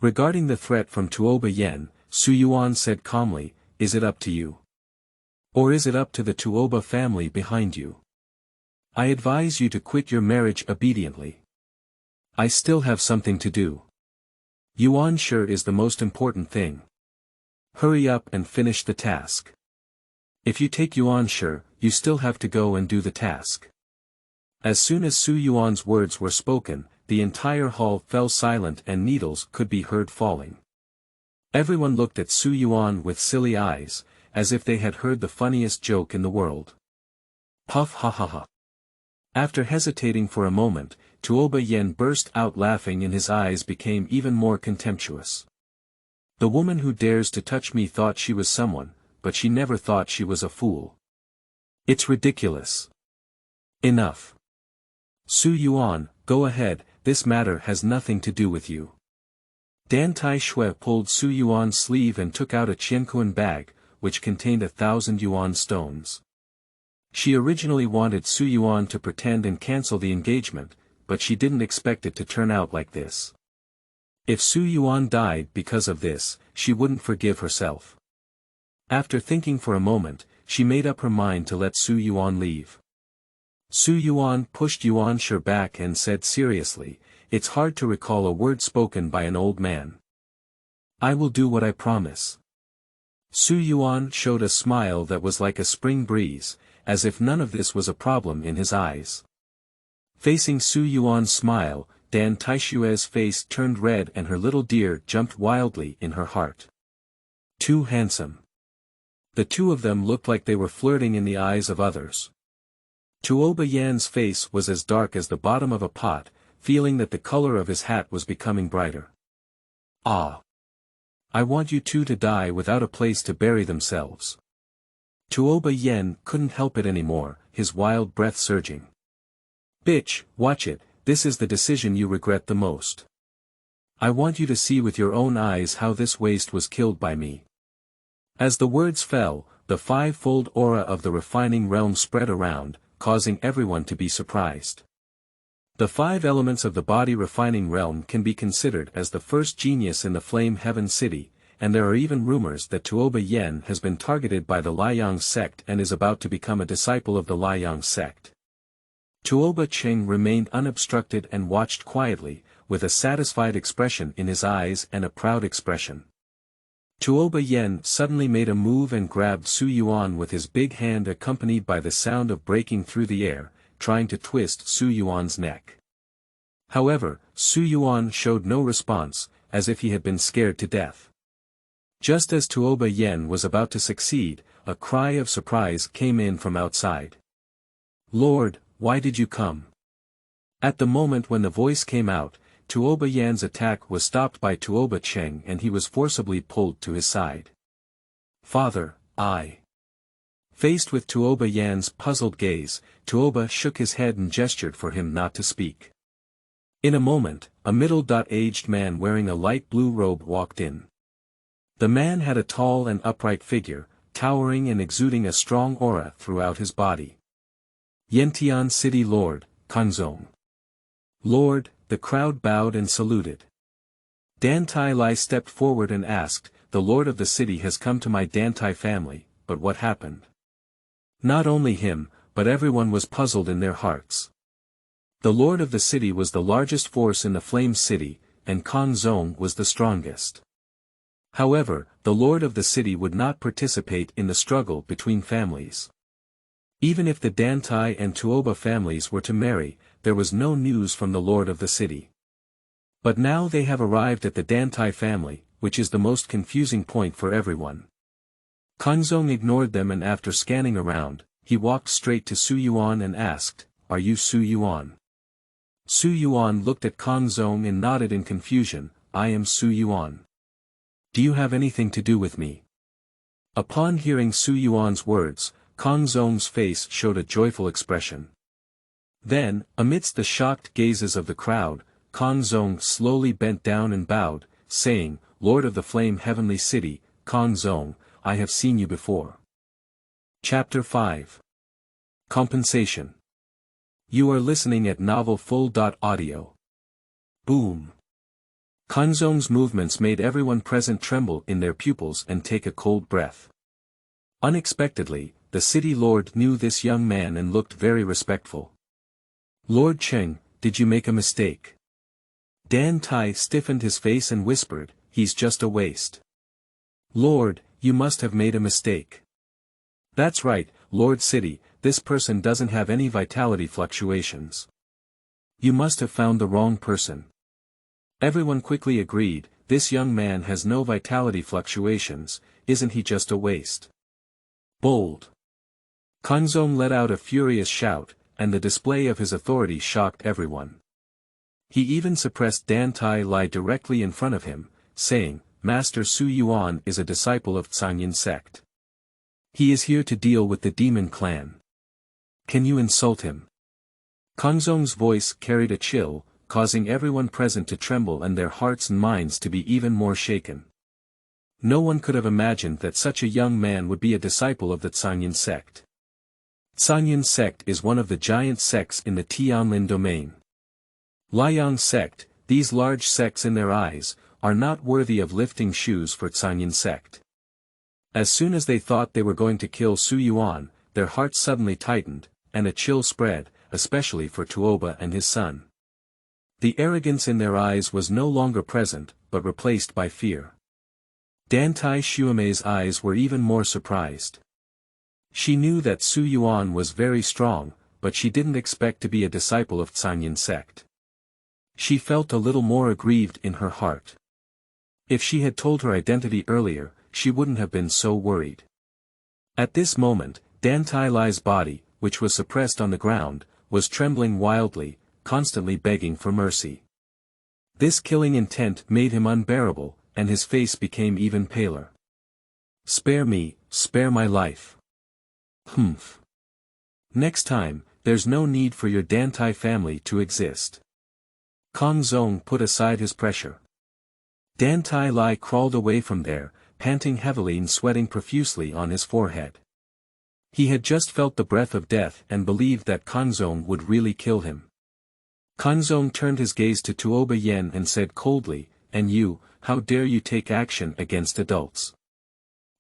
Regarding the threat from Tuoba Yen, Xu Yuan said calmly, "Is it up to you? Or is it up to the Tuoba family behind you? I advise you to quit your marriage obediently. I still have something to do. Yuanshi is the most important thing. Hurry up and finish the task. If you take Yuanshi, you still have to go and do the task." As soon as Xu Yuan's words were spoken, the entire hall fell silent and needles could be heard falling. Everyone looked at Xu Yuan with silly eyes, as if they had heard the funniest joke in the world. Puff ha ha ha. After hesitating for a moment, Tuoba Yen burst out laughing and his eyes became even more contemptuous. "The woman who dares to touch me thought she was someone, but she never thought she was a fool. It's ridiculous. Enough. Xu Yuan, go ahead, this matter has nothing to do with you." Dan Taishue pulled Xu Yuan's sleeve and took out a Qiankuan bag, which contained 1,000 Yuan stones. She originally wanted Xu Yuan to pretend and cancel the engagement, but she didn't expect it to turn out like this. If Xu Yuan died because of this, she wouldn't forgive herself. After thinking for a moment, she made up her mind to let Xu Yuan leave. Xu Yuan pushed Yuanshi back and said seriously, "It's hard to recall a word spoken by an old man. I will do what I promise." Xu Yuan showed a smile that was like a spring breeze, as if none of this was a problem in his eyes. Facing Xu Yuan's smile, Dan Taishue's face turned red and her little deer jumped wildly in her heart. Too handsome. The two of them looked like they were flirting in the eyes of others. Tuoba Yan's face was as dark as the bottom of a pot, feeling that the color of his hat was becoming brighter. "Ah! I want you two to die without a place to bury themselves." Tuoba Yen couldn't help it anymore, his wild breath surging. "Bitch, watch it, this is the decision you regret the most. I want you to see with your own eyes how this waste was killed by me." As the words fell, the five-fold aura of the refining realm spread around, causing everyone to be surprised. The five elements of the body refining realm can be considered as the first genius in the Flame Heaven City, and there are even rumors that Tuoba Yen has been targeted by the Liang sect and is about to become a disciple of the Liang sect. Tuoba Cheng remained unobstructed and watched quietly, with a satisfied expression in his eyes and a proud expression. Tuoba Yen suddenly made a move and grabbed Xu Yuan with his big hand accompanied by the sound of breaking through the air, trying to twist Xu Yuan's neck. However, Xu Yuan showed no response, as if he had been scared to death. Just as Tuoba Yen was about to succeed, a cry of surprise came in from outside. Lord, why did you come? At the moment when the voice came out, Tuoba Yan's attack was stopped by Tuoba Cheng and he was forcibly pulled to his side. Father, I. Faced with Tuoba Yan's puzzled gaze, Tuoba shook his head and gestured for him not to speak. In a moment, a middle-aged man wearing a light blue robe walked in. The man had a tall and upright figure, towering and exuding a strong aura throughout his body. Yantian City Lord, Cangyun. Lord, the crowd bowed and saluted. Dan Tai Lai stepped forward and asked, the Lord of the city has come to my Dan Tai family, but what happened? Not only him, but everyone was puzzled in their hearts. The Lord of the city was the largest force in the Flame City, and Cangyun was the strongest. However, the Lord of the city would not participate in the struggle between families. Even if the Dan Tai and Tuoba families were to marry, there was no news from the Lord of the city. But now they have arrived at the Dan Tai family, which is the most confusing point for everyone. Cangyun ignored them and after scanning around, he walked straight to Xu Yuan and asked, "Are you Xu Yuan?" Xu Yuan looked at Cangyun and nodded in confusion, "I am Xu Yuan. Do you have anything to do with me?" Upon hearing Xu Yuan's words, Cangyun's face showed a joyful expression. Then, amidst the shocked gazes of the crowd, Cangyun slowly bent down and bowed, saying, "Lord of the Flame Heavenly City, Cangyun, I have seen you before." Chapter 5. Compensation. You are listening at Novel Full.audio. Boom. Cangyun's movements made everyone present tremble in their pupils and take a cold breath. Unexpectedly, the city lord knew this young man and looked very respectful. "Lord Cheng, did you make a mistake?" Dan Tai stiffened his face and whispered, "He's just a waste." "Lord, you must have made a mistake." "That's right, Lord City, this person doesn't have any vitality fluctuations." "You must have found the wrong person." Everyone quickly agreed, "This young man has no vitality fluctuations, isn't he just a waste?" Bold. Cangyun let out a furious shout, and the display of his authority shocked everyone. He even suppressed Dan Tai Lai directly in front of him, saying, "Master Xu Yuan is a disciple of Cangyun Sect. He is here to deal with the demon clan. Can you insult him?" Cangyun's voice carried a chill, causing everyone present to tremble and their hearts and minds to be even more shaken. No one could have imagined that such a young man would be a disciple of the Cangyun Sect. Cangyun Sect is one of the giant sects in the Tianlin domain. Liang Sect, these large sects in their eyes, are not worthy of lifting shoes for Cangyun Sect. As soon as they thought they were going to kill Xu Yuan, their hearts suddenly tightened, and a chill spread, especially for Tuoba and his son. The arrogance in their eyes was no longer present, but replaced by fear. Dan Tai Xuemei's eyes were even more surprised. She knew that Xu Yuan was very strong, but she didn't expect to be a disciple of Cangyun Sect. She felt a little more aggrieved in her heart. If she had told her identity earlier, she wouldn't have been so worried. At this moment, Dan Tai Lai's body, which was suppressed on the ground, was trembling wildly, constantly begging for mercy. This killing intent made him unbearable, and his face became even paler. "Spare me, spare my life." "Humph. Next time, there's no need for your Dan Tai family to exist." Cangyun put aside his pressure. Dan Tai Lai crawled away from there, panting heavily and sweating profusely on his forehead. He had just felt the breath of death and believed that Cangyun would really kill him. Cangyun turned his gaze to Tuoba Yen and said coldly, "And you, how dare you take action against adults?"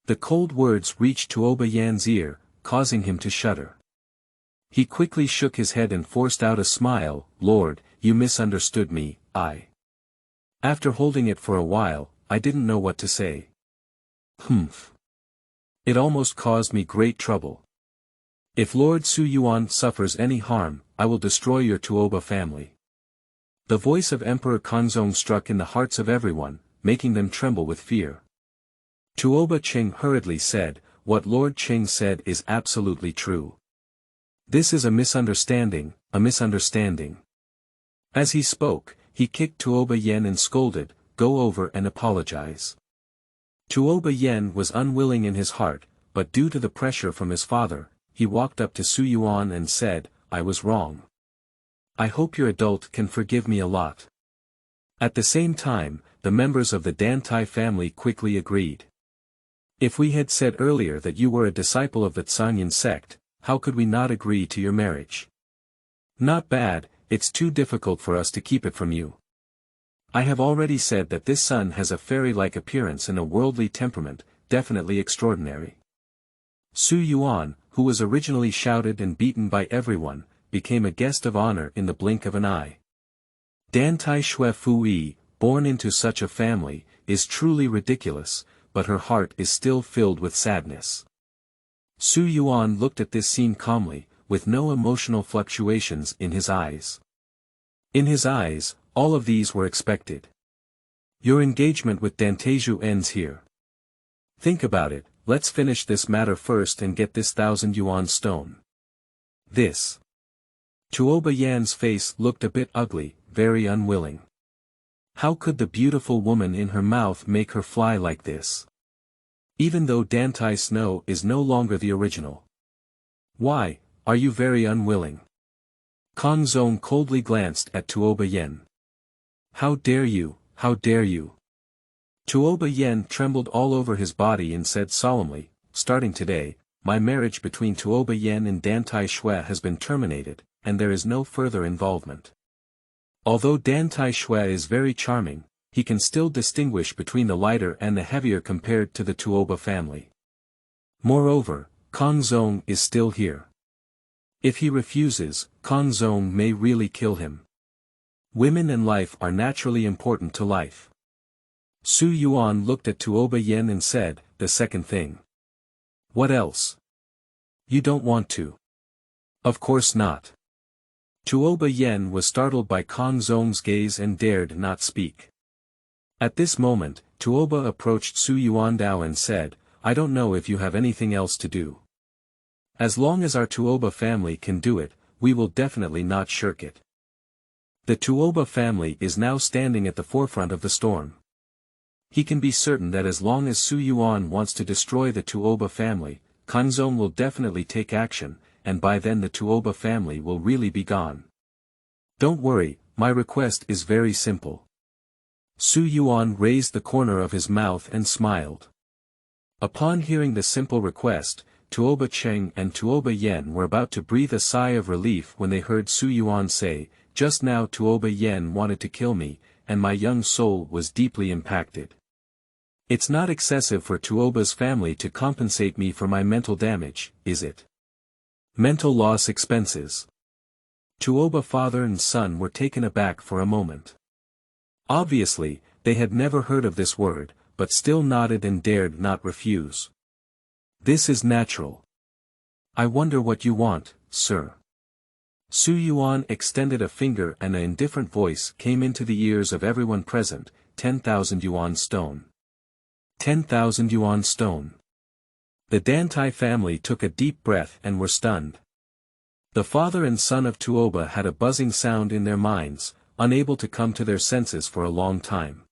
The cold words reached Tuoba Yan's ear, causing him to shudder. He quickly shook his head and forced out a smile, "Lord, you misunderstood me, After holding it for a while, I didn't know what to say." "Humph. It almost caused me great trouble. If Lord Xu Yuan suffers any harm, I will destroy your Tuoba family." The voice of Emperor Cangyun struck in the hearts of everyone, making them tremble with fear. Tuoba Cheng hurriedly said, "What Lord Cheng said is absolutely true. This is a misunderstanding, a misunderstanding. As he spoke, he kicked Tuoba Yen and scolded, "Go over and apologize." Tuoba Yen was unwilling in his heart, but due to the pressure from his father, he walked up to Xu Yuan and said, "I was wrong. I hope your adult can forgive me a lot." At the same time, the members of the Dantai family quickly agreed. "If we had said earlier that you were a disciple of the Cangyun sect, how could we not agree to your marriage? Not bad, it's too difficult for us to keep it from you. I have already said that this son has a fairy-like appearance and a worldly temperament, definitely extraordinary." Xu Yuan, who was originally shouted and beaten by everyone, became a guest of honor in the blink of an eye. Dantai Shui Fui, born into such a family, is truly ridiculous, but her heart is still filled with sadness. Xu Yuan looked at this scene calmly, with no emotional fluctuations in his eyes. In his eyes, all of these were expected. Your engagement with Danteju ends here. Think about it, let's finish this matter first and get this 1,000 yuan stone. This. Tuoba Yan's face looked a bit ugly, very unwilling. How could the beautiful woman in her mouth make her fly like this? Even though Dantai Snow is no longer the original. Why, are you very unwilling? Kong Zong coldly glanced at Tuoba Yen. How dare you, how dare you? Tuoba Yen trembled all over his body and said solemnly, "Starting today, my marriage between Tuoba Yen and Dantai Shui has been terminated, and there is no further involvement." Although Dantai Shui is very charming, he can still distinguish between the lighter and the heavier compared to the Tuoba family. Moreover, Kong Zong is still here. If he refuses, Kong Zong may really kill him. Women and life are naturally important to life. Xu Yuan looked at Tuoba Yen and said, "The second thing." "What else? You don't want to?" "Of course not." Tuoba Yen was startled by Kong Zong's gaze and dared not speak. At this moment, Tuoba approached Xu Yuandao and said, "I don't know if you have anything else to do. As long as our Tuoba family can do it, we will definitely not shirk it." The Tuoba family is now standing at the forefront of the storm. He can be certain that as long as Xu Yuan wants to destroy the Tuoba family, Kong Zong will definitely take action, and by then the Tuoba family will really be gone. "Don't worry, my request is very simple." Xu Yuan raised the corner of his mouth and smiled. Upon hearing the simple request, Tuoba Cheng and Tuoba Yen were about to breathe a sigh of relief when they heard Xu Yuan say, "Just now Tuoba Yen wanted to kill me, and my young soul was deeply impacted. It's not excessive for Tuoba's family to compensate me for my mental damage, is it? Mental loss expenses." Tuoba father and son were taken aback for a moment. Obviously, they had never heard of this word, but still nodded and dared not refuse. "This is natural. I wonder what you want, sir." Xu Yuan extended a finger and an indifferent voice came into the ears of everyone present, 10,000 yuan stone. 10,000 yuan stone. The Dantai family took a deep breath and were stunned. The father and son of Tuoba had a buzzing sound in their minds, unable to come to their senses for a long time.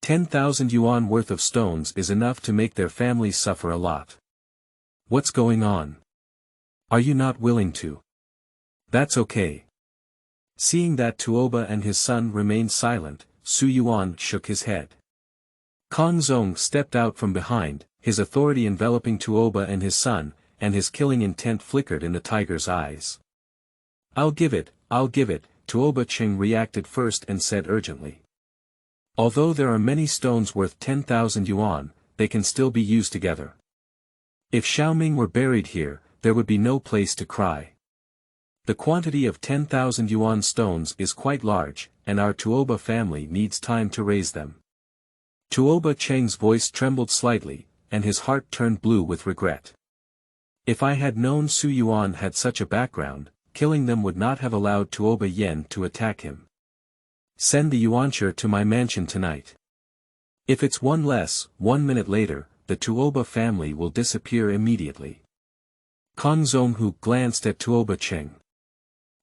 10,000 yuan worth of stones is enough to make their families suffer a lot. What's going on? Are you not willing to? That's okay. Seeing that Tuoba and his son remained silent, Xu Yuan shook his head. Kong Zong stepped out from behind, his authority enveloping Tuoba and his son, and his killing intent flickered in the tiger's eyes. I'll give it, Tuoba Cheng reacted first and said urgently. Although there are many stones worth 10,000 yuan, they can still be used together. If Xiaoming were buried here, there would be no place to cry. The quantity of 10,000 yuan stones is quite large, and our Tuoba family needs time to raise them. Tuoba Cheng's voice trembled slightly, and his heart turned blue with regret. If I had known Xu Yuan had such a background, killing them would not have allowed Tuoba Yen to attack him. Send the Yuanshi to my mansion tonight. If it's one less, 1 minute later, the Tuoba family will disappear immediately. Kang Zhonghu glanced at Tuoba Cheng.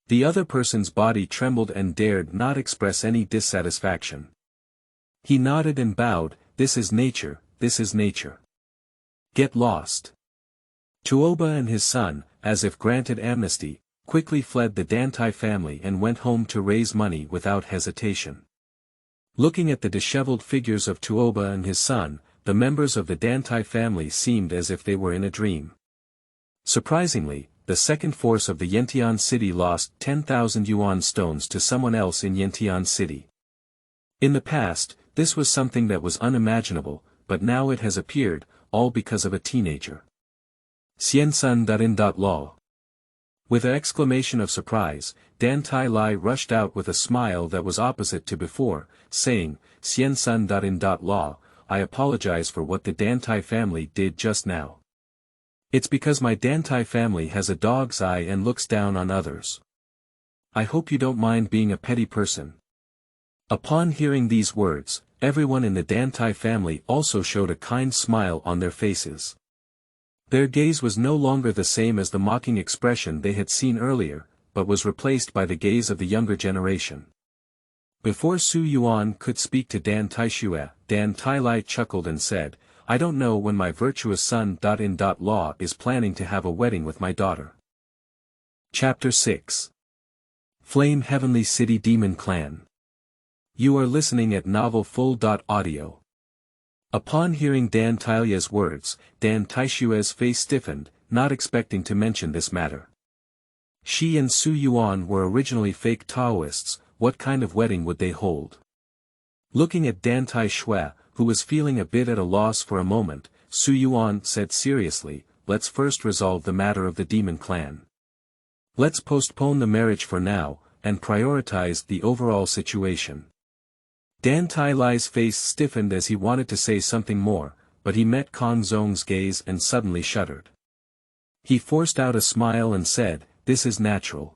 The other person's body trembled and dared not express any dissatisfaction. He nodded and bowed, this is nature, this is nature. Get lost. Tuoba and his son, as if granted amnesty, quickly fled the Dantai family and went home to raise money without hesitation. Looking at the disheveled figures of Tuoba and his son, the members of the Dantai family seemed as if they were in a dream. Surprisingly, the second force of the Yantian city lost 10,000 Yuan stones to someone else in Yantian city. In the past, this was something that was unimaginable, but now it has appeared, all because of a teenager. Xiansun.in.law. With an exclamation of surprise, Dan Tai Lai rushed out with a smile that was opposite to before, saying, Xiansun.in.law, I apologize for what the Dantai family did just now. It's because my Dantai family has a dog's eye and looks down on others. I hope you don't mind being a petty person. Upon hearing these words, everyone in the Dantai family also showed a kind smile on their faces. Their gaze was no longer the same as the mocking expression they had seen earlier, but was replaced by the gaze of the younger generation. Before Xu Yuan could speak to Dan Taishue, Dan Tai Lai chuckled and said, I don't know when my virtuous son.in.law is planning to have a wedding with my daughter. Chapter 6. Flame Heavenly City Demon Clan. You are listening at novelfull.audio. Upon hearing Dan Taila's words, Dan Taishue's face stiffened, not expecting to mention this matter. She and Xu Yuan were originally fake Taoists, what kind of wedding would they hold? Looking at Dan Taishue, who was feeling a bit at a loss for a moment, Xu Yuan said seriously, let's first resolve the matter of the demon clan. Let's postpone the marriage for now, and prioritize the overall situation. Dan Tai Lai's face stiffened as he wanted to say something more, but he met Kang Zhong's gaze and suddenly shuddered. He forced out a smile and said, this is natural.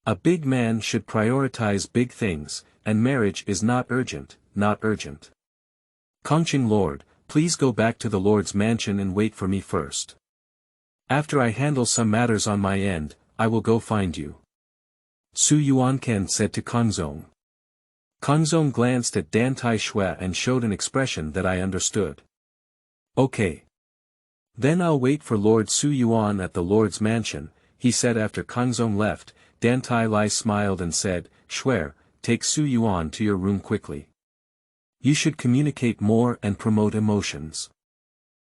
A big man should prioritize big things, and marriage is not urgent, not urgent. Cangyun Lord, please go back to the Lord's mansion and wait for me first. After I handle some matters on my end, I will go find you. Xu Yuanken said to Kang Zhong. Kang Zhong glanced at Dan Taishue and showed an expression that I understood. Okay. Then I'll wait for Lord Xu Yuan at the Lord's mansion, he said after Kang Zhong left. Dan Tai Lai smiled and said, Shuer, take Xu Yuan to your room quickly. You should communicate more and promote emotions.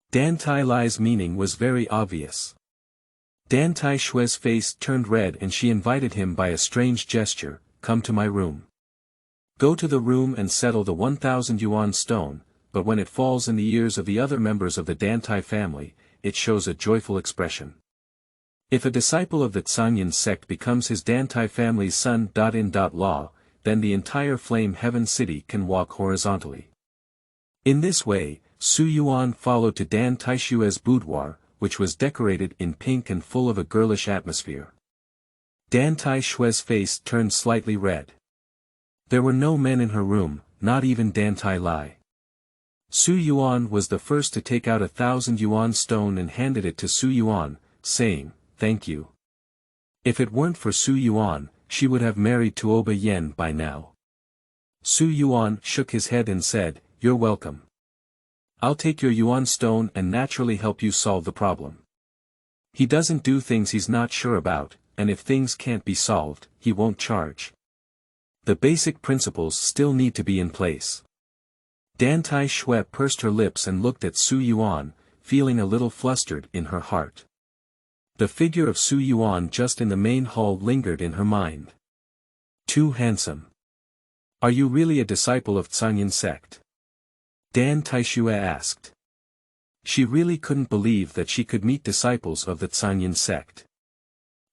Dan Tai Lai's meaning was very obvious. Dan Taishue's face turned red and she invited him by a strange gesture, come to my room. Go to the room and settle the 1,000 Yuan stone, but when it falls in the ears of the other members of the Dantai family, it shows a joyful expression. If a disciple of the Cangyun sect becomes his Dantai family's son.in.law, then the entire Flame Heaven city can walk horizontally. In this way, Xu Yuan followed to Dan Taishue's boudoir, which was decorated in pink and full of a girlish atmosphere. Dan Taishue's face turned slightly red. There were no men in her room, not even Dan Tai Lai. Xu Yuan was the first to take out 1,000 Yuan stone and handed it to Xu Yuan, saying, thank you. If it weren't for Xu Yuan, she would have married Tuoba Yen by now. Xu Yuan shook his head and said, you're welcome. I'll take your Yuan stone and naturally help you solve the problem. He doesn't do things he's not sure about, and if things can't be solved, he won't charge. The basic principles still need to be in place. Dan Taishue pursed her lips and looked at Xu Yuan, feeling a little flustered in her heart. The figure of Xu Yuan just in the main hall lingered in her mind. Too handsome. Are you really a disciple of Cangyun sect? Dan Taishue asked. She really couldn't believe that she could meet disciples of the Cangyun sect.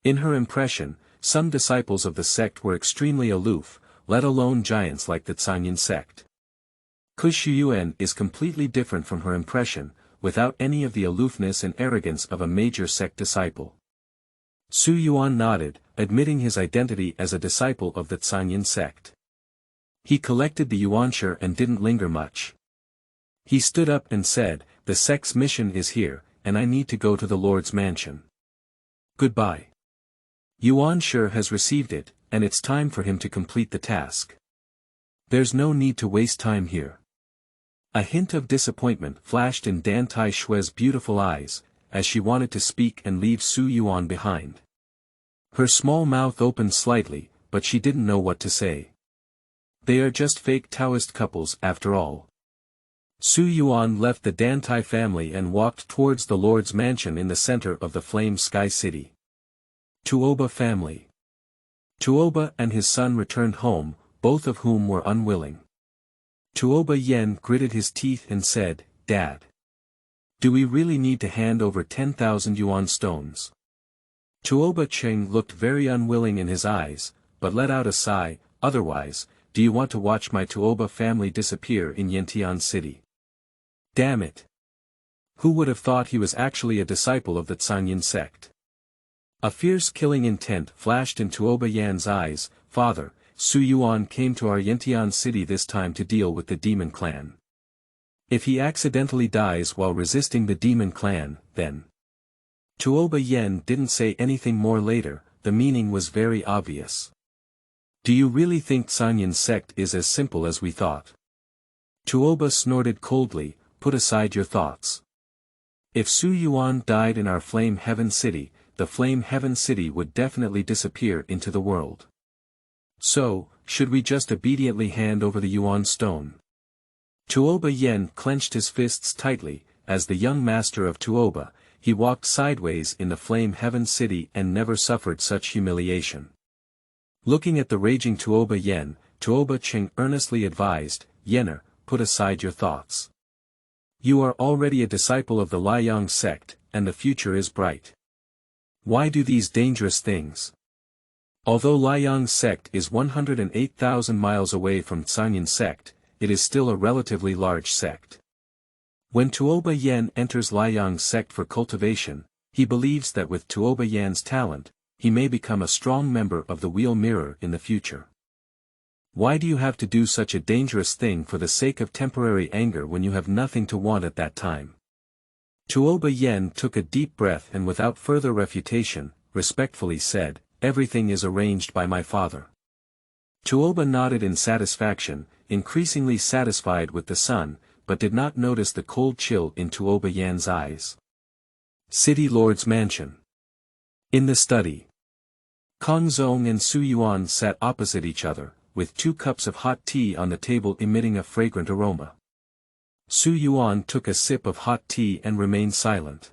In her impression, some disciples of the sect were extremely aloof, let alone giants like the Cangyun sect. Xu Yuan is completely different from her impression, without any of the aloofness and arrogance of a major sect disciple. Xu Yuan nodded, admitting his identity as a disciple of the Cangyun sect. He collected the yuanshi and didn't linger much. He stood up and said, the sect's mission is here, and I need to go to the Lord's mansion. Goodbye. Yuanshi has received it, and it's time for him to complete the task. There's no need to waste time here. A hint of disappointment flashed in Dan Tai Shui's beautiful eyes, as she wanted to speak and leave Xu Yuan behind. Her small mouth opened slightly, but she didn't know what to say. They are just fake Taoist couples after all. Xu Yuan left the Dan Tai family and walked towards the Lord's mansion in the center of the Flame Sky City. Tuoba family. Tuoba and his son returned home, both of whom were unwilling. Tuoba Yen gritted his teeth and said, "Dad. Do we really need to hand over 10,000 Yuan stones?" Tuoba Cheng looked very unwilling in his eyes, but let out a sigh. "Otherwise, do you want to watch my Tuoba family disappear in Yantian City?" Damn it. Who would have thought he was actually a disciple of the Cangyun sect? A fierce killing intent flashed in Tuoba Yan's eyes. "Father, Xu Yuan came to our Yantian city this time to deal with the demon clan. If he accidentally dies while resisting the demon clan, then..." Tuoba Yen didn't say anything more later, the meaning was very obvious. "Do you really think Cangyun sect is as simple as we thought?" Tuoba snorted coldly, "Put aside your thoughts. If Xu Yuan died in our Flame Heaven City, the Flame Heaven City would definitely disappear into the world. So, should we just obediently hand over the Yuan Stone?" Tuoba Yen clenched his fists tightly. As the young master of Tuoba, he walked sideways in the Flame Heaven City and never suffered such humiliation. Looking at the raging Tuoba Yen, Tuoba Cheng earnestly advised, "Yener, put aside your thoughts. You are already a disciple of the Liang sect, and the future is bright. Why do these dangerous things? Although Liang sect is 108,000 miles away from Cangyun sect, it is still a relatively large sect. When Tuoba Yen enters Liang sect for cultivation, he believes that with Tuoba Yan's talent, he may become a strong member of the Wheel Mirror in the future. Why do you have to do such a dangerous thing for the sake of temporary anger when you have nothing to want at that time?" Tuoba Yen took a deep breath and without further refutation, respectfully said, "Everything is arranged by my father." Tuoba nodded in satisfaction, increasingly satisfied with the son, but did not notice the cold chill in Tuoba Yan's eyes. City Lord's Mansion. In the study. Kong Zong and Xu Yuan sat opposite each other, with 2 cups of hot tea on the table emitting a fragrant aroma. Xu Yuan took a sip of hot tea and remained silent.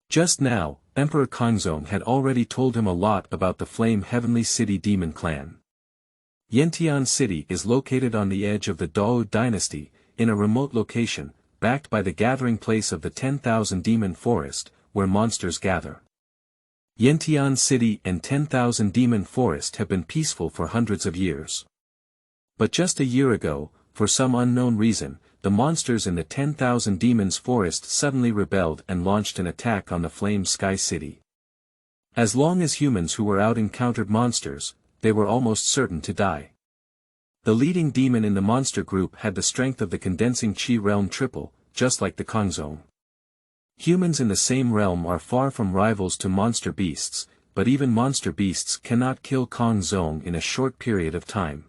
Just now, Emperor Kongzong had already told him a lot about the Flame Heavenly City Demon Clan. Yantian City is located on the edge of the Dao dynasty, in a remote location, backed by the gathering place of the 10,000 Demon Forest, where monsters gather. Yantian City and 10,000 Demon Forest have been peaceful for hundreds of years. But just a year ago, for some unknown reason, the monsters in the 10,000 Demons Forest suddenly rebelled and launched an attack on the Flame Sky City. As long as humans who were out encountered monsters, they were almost certain to die. The leading demon in the monster group had the strength of the condensing Qi realm triple, just like the Kongzong. Humans in the same realm are far from rivals to monster beasts, but even monster beasts cannot kill Kongzong in a short period of time.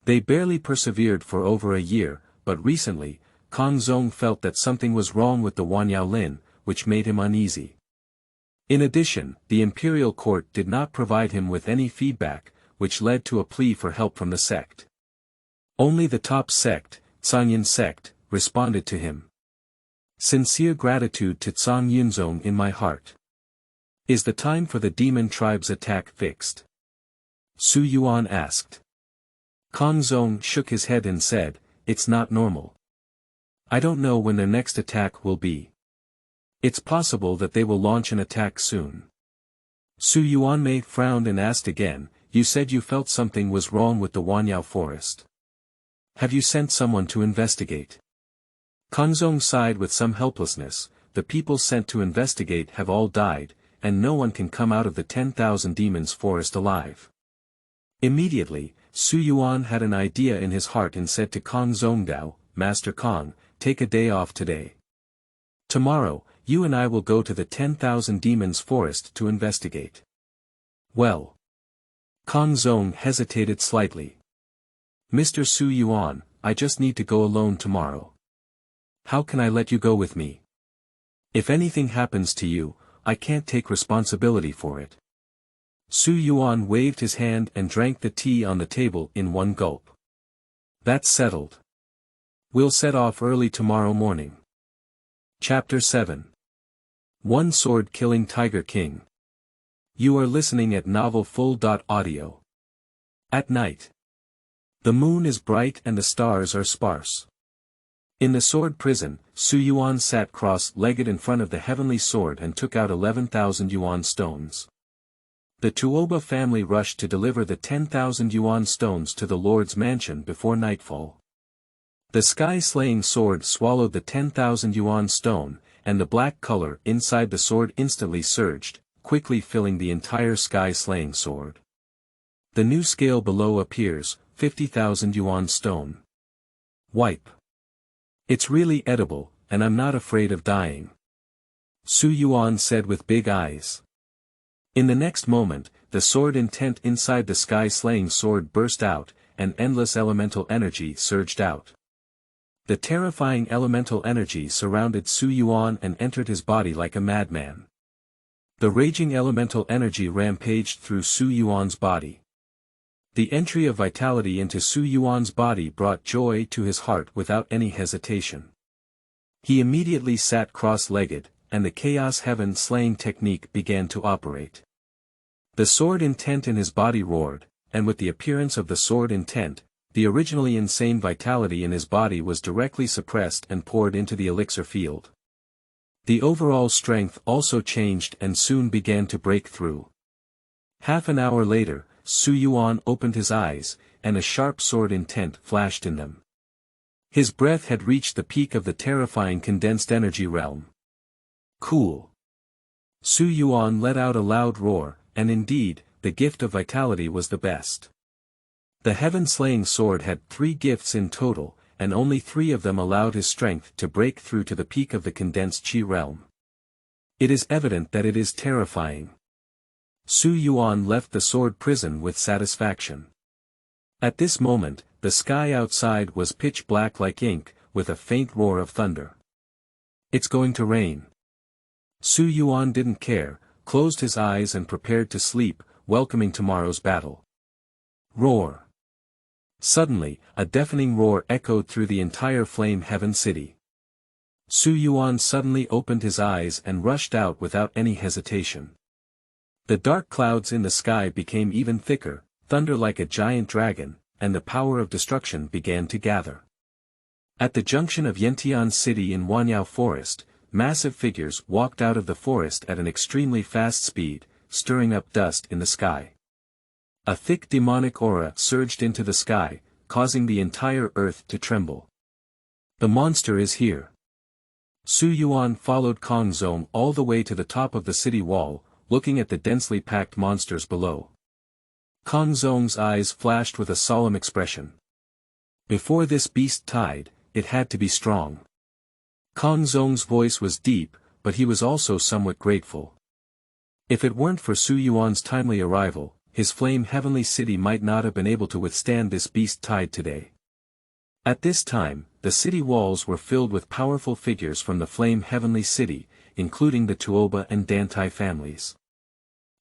They barely persevered for over a year, but recently, Kongzong felt that something was wrong with the Wanyao Lin, which made him uneasy. In addition, the imperial court did not provide him with any feedback, which led to a plea for help from the sect. Only the top sect, Cangyun sect, responded to him. Sincere gratitude to Tsang Yunzong in my heart. Is the time for the demon tribe's attack fixed? Xu Yuan asked. Kongzong shook his head and said, "It's not normal. I don't know when their next attack will be. It's possible that they will launch an attack soon." Xu Yuanmei frowned and asked again, "You said you felt something was wrong with the Wanyao forest. Have you sent someone to investigate?" Kongzong sighed with some helplessness. "The people sent to investigate have all died, and no one can come out of the 10,000 demons forest alive." Immediately, Xu Yuan had an idea in his heart and said to Kongzong Dao, "Master Kong, take a day off today. Tomorrow, you and I will go to the 10,000 Demons Forest to investigate. Well. Cangyun hesitated slightly. Mr. Xu Yuan, I just need to go alone tomorrow. How can I let you go with me? If anything happens to you, I can't take responsibility for it. Xu Yuan waved his hand and drank the tea on the table in one gulp. That's settled. We'll set off early tomorrow morning. Chapter 7. One Sword Killing Tiger King. You are listening at Novel Full.audio. At night. The moon is bright and the stars are sparse. In the sword prison, Xu Yuan sat cross-legged in front of the heavenly sword and took out 11,000 Yuan stones. The Tuoba family rushed to deliver the 10,000 Yuan stones to the Lord's mansion before nightfall. The sky-slaying sword swallowed the 10,000 Yuan stone, and the black color inside the sword instantly surged, quickly filling the entire sky-slaying sword. The new scale below appears, 50,000 Yuan stone. Wipe. It's really edible, and I'm not afraid of dying. Xu Yuan said with big eyes. In the next moment, the sword intent inside the sky-slaying sword burst out, and endless elemental energy surged out. The terrifying elemental energy surrounded Xu Yuan and entered his body like a madman. The raging elemental energy rampaged through Xu Yuan's body. The entry of vitality into Xu Yuan's body brought joy to his heart without any hesitation. He immediately sat cross-legged, and the Chaos Heaven slaying technique began to operate. The sword intent in his body roared, and with the appearance of the sword intent, the originally insane vitality in his body was directly suppressed and poured into the elixir field. The overall strength also changed and soon began to break through. Half an hour later, Xu Yuan opened his eyes, and a sharp sword intent flashed in them. His breath had reached the peak of the terrifying condensed energy realm. Cool. Xu Yuan let out a loud roar, and indeed, the gift of vitality was the best. The heaven-slaying sword had 3 gifts in total, and only 3 of them allowed his strength to break through to the peak of the condensed chi realm. It is evident that it is terrifying. Xu Yuan left the sword prison with satisfaction. At this moment, the sky outside was pitch black like ink, with a faint roar of thunder. It's going to rain. Xu Yuan didn't care, closed his eyes and prepared to sleep, welcoming tomorrow's battle. Roar. Suddenly, a deafening roar echoed through the entire Flame Heaven city. Xu Yuan suddenly opened his eyes and rushed out without any hesitation. The dark clouds in the sky became even thicker, thunder like a giant dragon, and the power of destruction began to gather. At the junction of Yantian City in Wanyao Forest, massive figures walked out of the forest at an extremely fast speed, stirring up dust in the sky. A thick demonic aura surged into the sky, causing the entire earth to tremble. The monster is here. Xu Yuan followed Cangyun all the way to the top of the city wall, looking at the densely packed monsters below. Cangyun's eyes flashed with a solemn expression. Before this beast tide, it had to be strong. Cangyun's voice was deep, but he was also somewhat grateful. If it weren't for Xu Yuan's timely arrival, his flame heavenly city might not have been able to withstand this beast tide today. At this time, the city walls were filled with powerful figures from the flame heavenly city, including the Tuoba and Dantai families.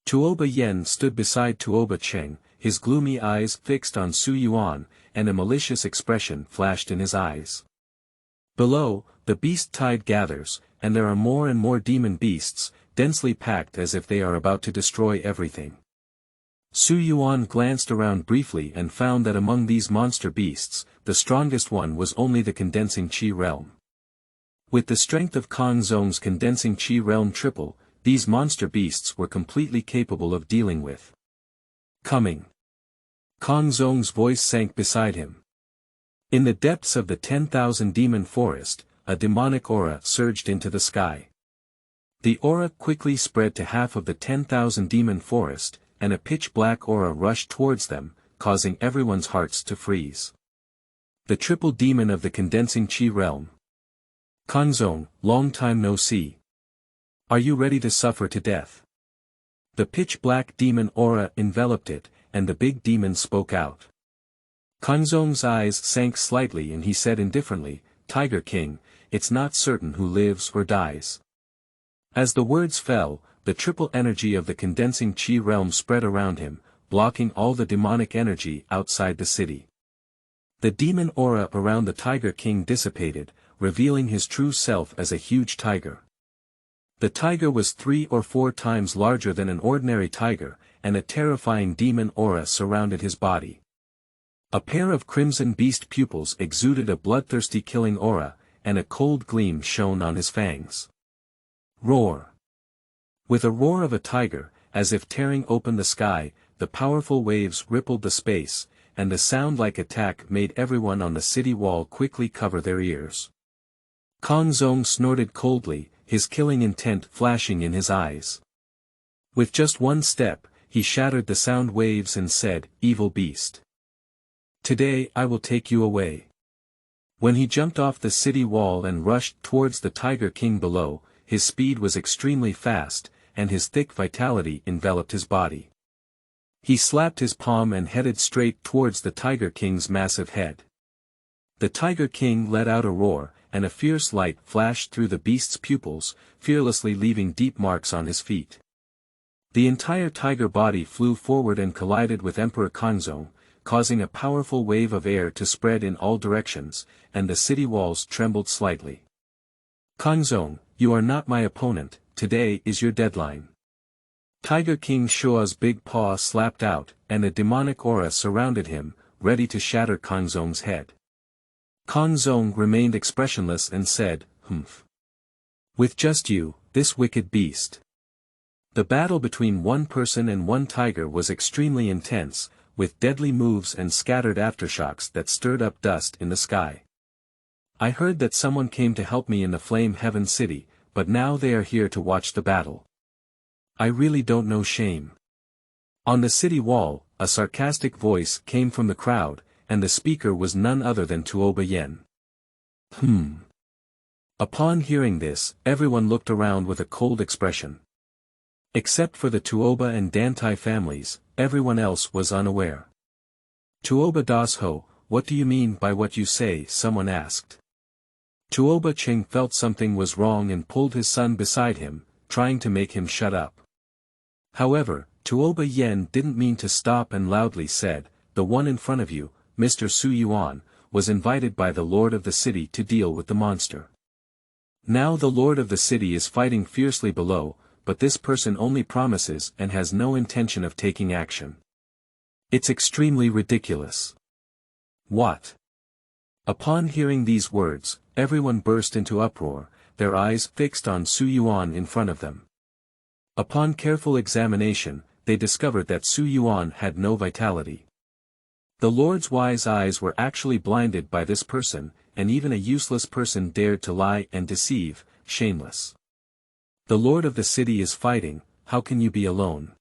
Tuoba Yen stood beside Tuoba Cheng, his gloomy eyes fixed on Xu Yuan, and a malicious expression flashed in his eyes. Below, the beast tide gathers, and there are more and more demon beasts, densely packed as if they are about to destroy everything. Xu Yuan glanced around briefly and found that among these monster beasts, the strongest one was only the condensing chi realm. With the strength of Cangyun's condensing chi realm triple, these monster beasts were completely capable of dealing with. Coming. Cangyun's voice sank beside him. In the depths of the 10,000 demon forest, a demonic aura surged into the sky. The aura quickly spread to half of the 10,000 demon forest, and a pitch-black aura rushed towards them, causing everyone's hearts to freeze. The triple demon of the condensing chi realm. Cangyun, long time no see. Are you ready to suffer to death? The pitch-black demon aura enveloped it, and the big demon spoke out. Cangyun's eyes sank slightly and he said indifferently, Tiger King, it's not certain who lives or dies. As the words fell, the triple energy of the condensing Qi realm spread around him, blocking all the demonic energy outside the city. The demon aura around the Tiger King dissipated, revealing his true self as a huge tiger. The tiger was 3 or 4 times larger than an ordinary tiger, and a terrifying demon aura surrounded his body. A pair of crimson beast pupils exuded a bloodthirsty killing aura, and a cold gleam shone on his fangs. Roar! With a roar of a tiger, as if tearing open the sky, the powerful waves rippled the space, and the sound-like attack made everyone on the city wall quickly cover their ears. Cangyun snorted coldly, his killing intent flashing in his eyes. With just one step, he shattered the sound waves and said, Evil beast. Today I will take you away. When he jumped off the city wall and rushed towards the Tiger King below, his speed was extremely fast, and his thick vitality enveloped his body. He slapped his palm and headed straight towards the Tiger King's massive head. The Tiger King let out a roar, and a fierce light flashed through the beast's pupils, fearlessly leaving deep marks on his feet. The entire tiger body flew forward and collided with Emperor Cangyun, causing a powerful wave of air to spread in all directions, and the city walls trembled slightly. Cangyun, you are not my opponent, today is your deadline. Tiger King Shua's big paw slapped out, and a demonic aura surrounded him, ready to shatter Cangyun's head. Cangyun remained expressionless and said, Humph. With just you, this wicked beast. The battle between one person and one tiger was extremely intense, with deadly moves and scattered aftershocks that stirred up dust in the sky. I heard that someone came to help me in the Flame Heaven City, but now they are here to watch the battle. I really don't know shame. On the city wall, a sarcastic voice came from the crowd, and the speaker was none other than Tuoba Yen. Upon hearing this, everyone looked around with a cold expression. Except for the Tuoba and Dantai families, everyone else was unaware. Tuoba Das Ho, what do you mean by what you say? Someone asked. Tuoba Ching felt something was wrong and pulled his son beside him, trying to make him shut up. However, Tuoba Yen didn't mean to stop and loudly said, the one in front of you, Mr. Xu Yuan, was invited by the lord of the city to deal with the monster. Now the lord of the city is fighting fiercely below, but this person only promises and has no intention of taking action. It's extremely ridiculous. What? Upon hearing these words, everyone burst into uproar, their eyes fixed on Xu Yuan in front of them. Upon careful examination, they discovered that Xu Yuan had no vitality. The Lord's wise eyes were actually blinded by this person, and even a useless person dared to lie and deceive, shameless. The Lord of the city is fighting, how can you be alone?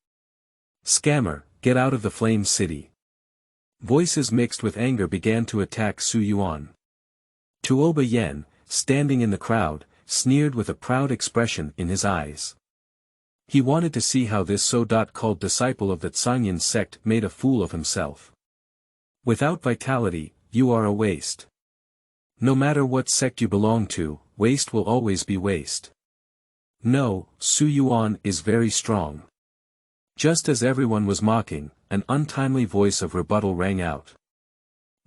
Scammer, get out of the Flame City. Voices mixed with anger began to attack Xu Yuan. Tuoba Yen, standing in the crowd, sneered with a proud expression in his eyes. He wanted to see how this so-called disciple of the Cangyun sect made a fool of himself. Without vitality, you are a waste. No matter what sect you belong to, waste will always be waste. No, Xu Yuan is very strong. Just as everyone was mocking, an untimely voice of rebuttal rang out.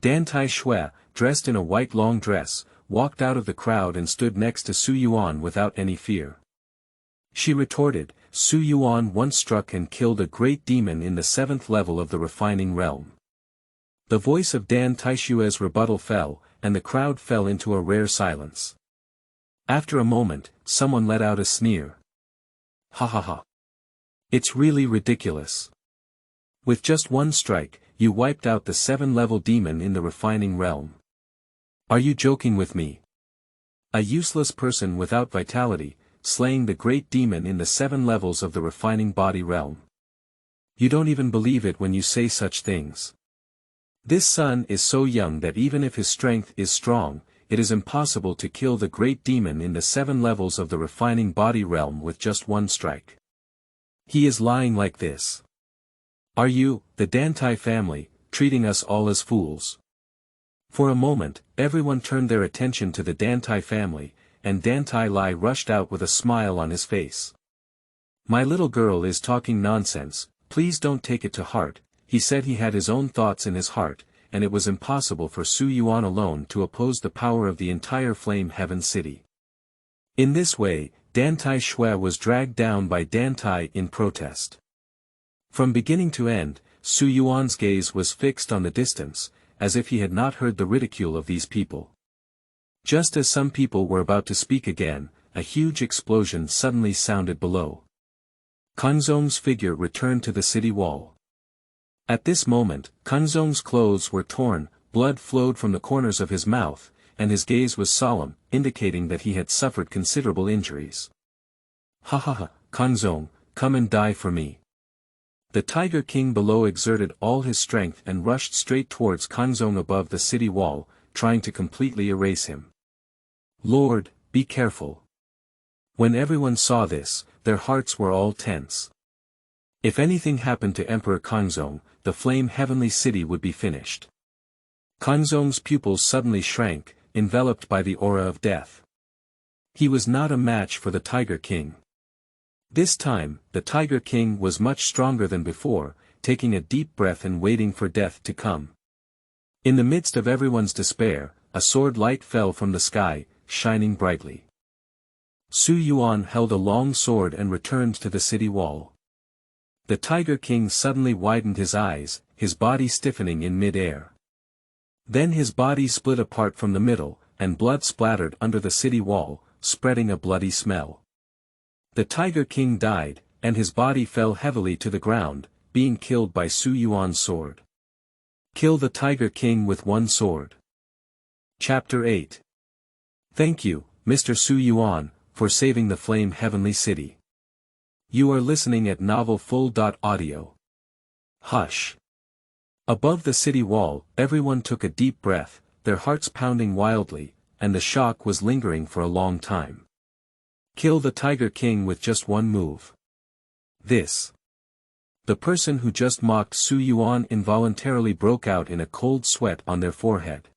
Dantai Shui, dressed in a white long dress, walked out of the crowd and stood next to Xu Yuan without any fear. She retorted, Xu Yuan once struck and killed a great demon in the 7th level of the refining realm. The voice of Dan Taishue's rebuttal fell, and the crowd fell into a rare silence. After a moment, someone let out a sneer. Ha ha ha. It's really ridiculous. With just one strike, you wiped out the 7-level demon in the refining realm. Are you joking with me? A useless person without vitality, slaying the great demon in the 7 levels of the refining body realm. You don't even believe it when you say such things. This son is so young that even if his strength is strong, it is impossible to kill the great demon in the 7 levels of the refining body realm with just one strike. He is lying like this. Are you, the Dantai family, treating us all as fools? For a moment, everyone turned their attention to the Dantai family, and Dantai Lai rushed out with a smile on his face. My little girl is talking nonsense, please don't take it to heart. He said he had his own thoughts in his heart, and it was impossible for Xu Yuan alone to oppose the power of the entire Flame Heaven City. In this way, Dantai Shui was dragged down by Dantai in protest. From beginning to end, Xu Yuan's gaze was fixed on the distance, as if he had not heard the ridicule of these people. Just as some people were about to speak again, a huge explosion suddenly sounded below. Kanzong's figure returned to the city wall. At this moment, Kanzong's clothes were torn, blood flowed from the corners of his mouth, and his gaze was solemn, indicating that he had suffered considerable injuries. Ha ha ha, Kanzong, come and die for me. The Tiger King below exerted all his strength and rushed straight towards Kanzong above the city wall, trying to completely erase him. Lord, be careful. When everyone saw this, their hearts were all tense. If anything happened to Emperor Kanzong, the Flame Heavenly City would be finished. Kanzong's pupils suddenly shrank, enveloped by the aura of death. He was not a match for the Tiger King. This time, the Tiger King was much stronger than before, taking a deep breath and waiting for death to come. In the midst of everyone's despair, a sword light fell from the sky, shining brightly. Xu Yuan held a long sword and returned to the city wall. The Tiger King suddenly widened his eyes, his body stiffening in mid-air. Then his body split apart from the middle, and blood splattered under the city wall, spreading a bloody smell. The Tiger King died, and his body fell heavily to the ground, being killed by Xu Yuan's sword. Kill the Tiger King with one sword. Chapter 8. Thank you, Mr. Xu Yuan, for saving the Flame Heavenly City. You are listening at novelfull.audio. Hush. Above the city wall, everyone took a deep breath, their hearts pounding wildly, and the shock was lingering for a long time. Kill the Tiger King with just one move. This. The person who just mocked Xu Yuan involuntarily broke out in a cold sweat on their forehead.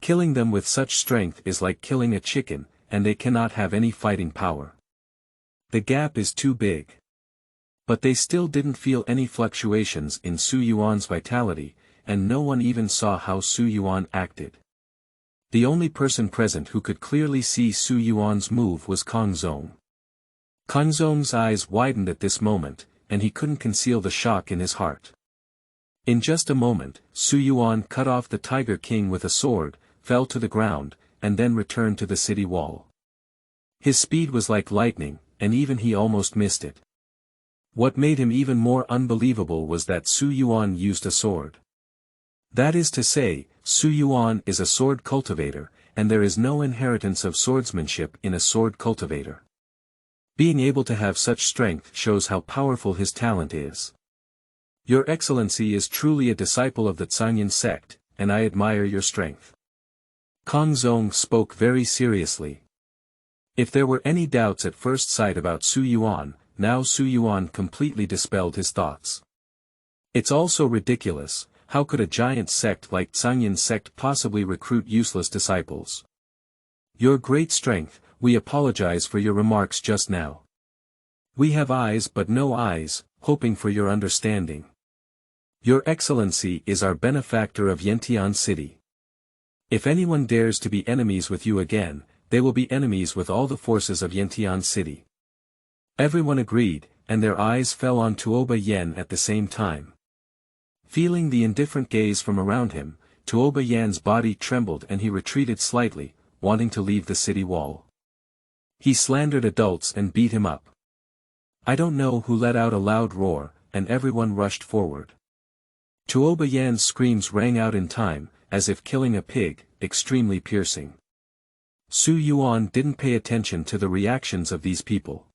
Killing them with such strength is like killing a chicken, and they cannot have any fighting power. The gap is too big. But they still didn't feel any fluctuations in Xu Yuan's vitality, and no one even saw how Xu Yuan acted. The only person present who could clearly see Xu Yuan's move was Kanzong. Kanzong's eyes widened at this moment, and he couldn't conceal the shock in his heart. In just a moment, Xu Yuan cut off the Tiger King with a sword, fell to the ground, and then returned to the city wall. His speed was like lightning, and even he almost missed it. What made him even more unbelievable was that Xu Yuan used a sword. That is to say, Xu Yuan is a sword cultivator, and there is no inheritance of swordsmanship in a sword cultivator. Being able to have such strength shows how powerful his talent is. Your Excellency is truly a disciple of the Cangyun sect, and I admire your strength. Kanzong spoke very seriously. If there were any doubts at first sight about Xu Yuan, now Xu Yuan completely dispelled his thoughts. It's also ridiculous. How could a giant sect like Cangyun sect possibly recruit useless disciples? Your great strength, we apologize for your remarks just now. We have eyes but no eyes, hoping for your understanding. Your Excellency is our benefactor of Yantian City. If anyone dares to be enemies with you again, they will be enemies with all the forces of Yantian City. Everyone agreed, and their eyes fell on Tuoba Yen at the same time. Feeling the indifferent gaze from around him, Tuoba Yan's body trembled and he retreated slightly, wanting to leave the city wall. He slandered adults and beat him up. I don't know who let out a loud roar, and everyone rushed forward. Tuoba Yan's screams rang out in time, as if killing a pig, extremely piercing. Xu Yuan didn't pay attention to the reactions of these people.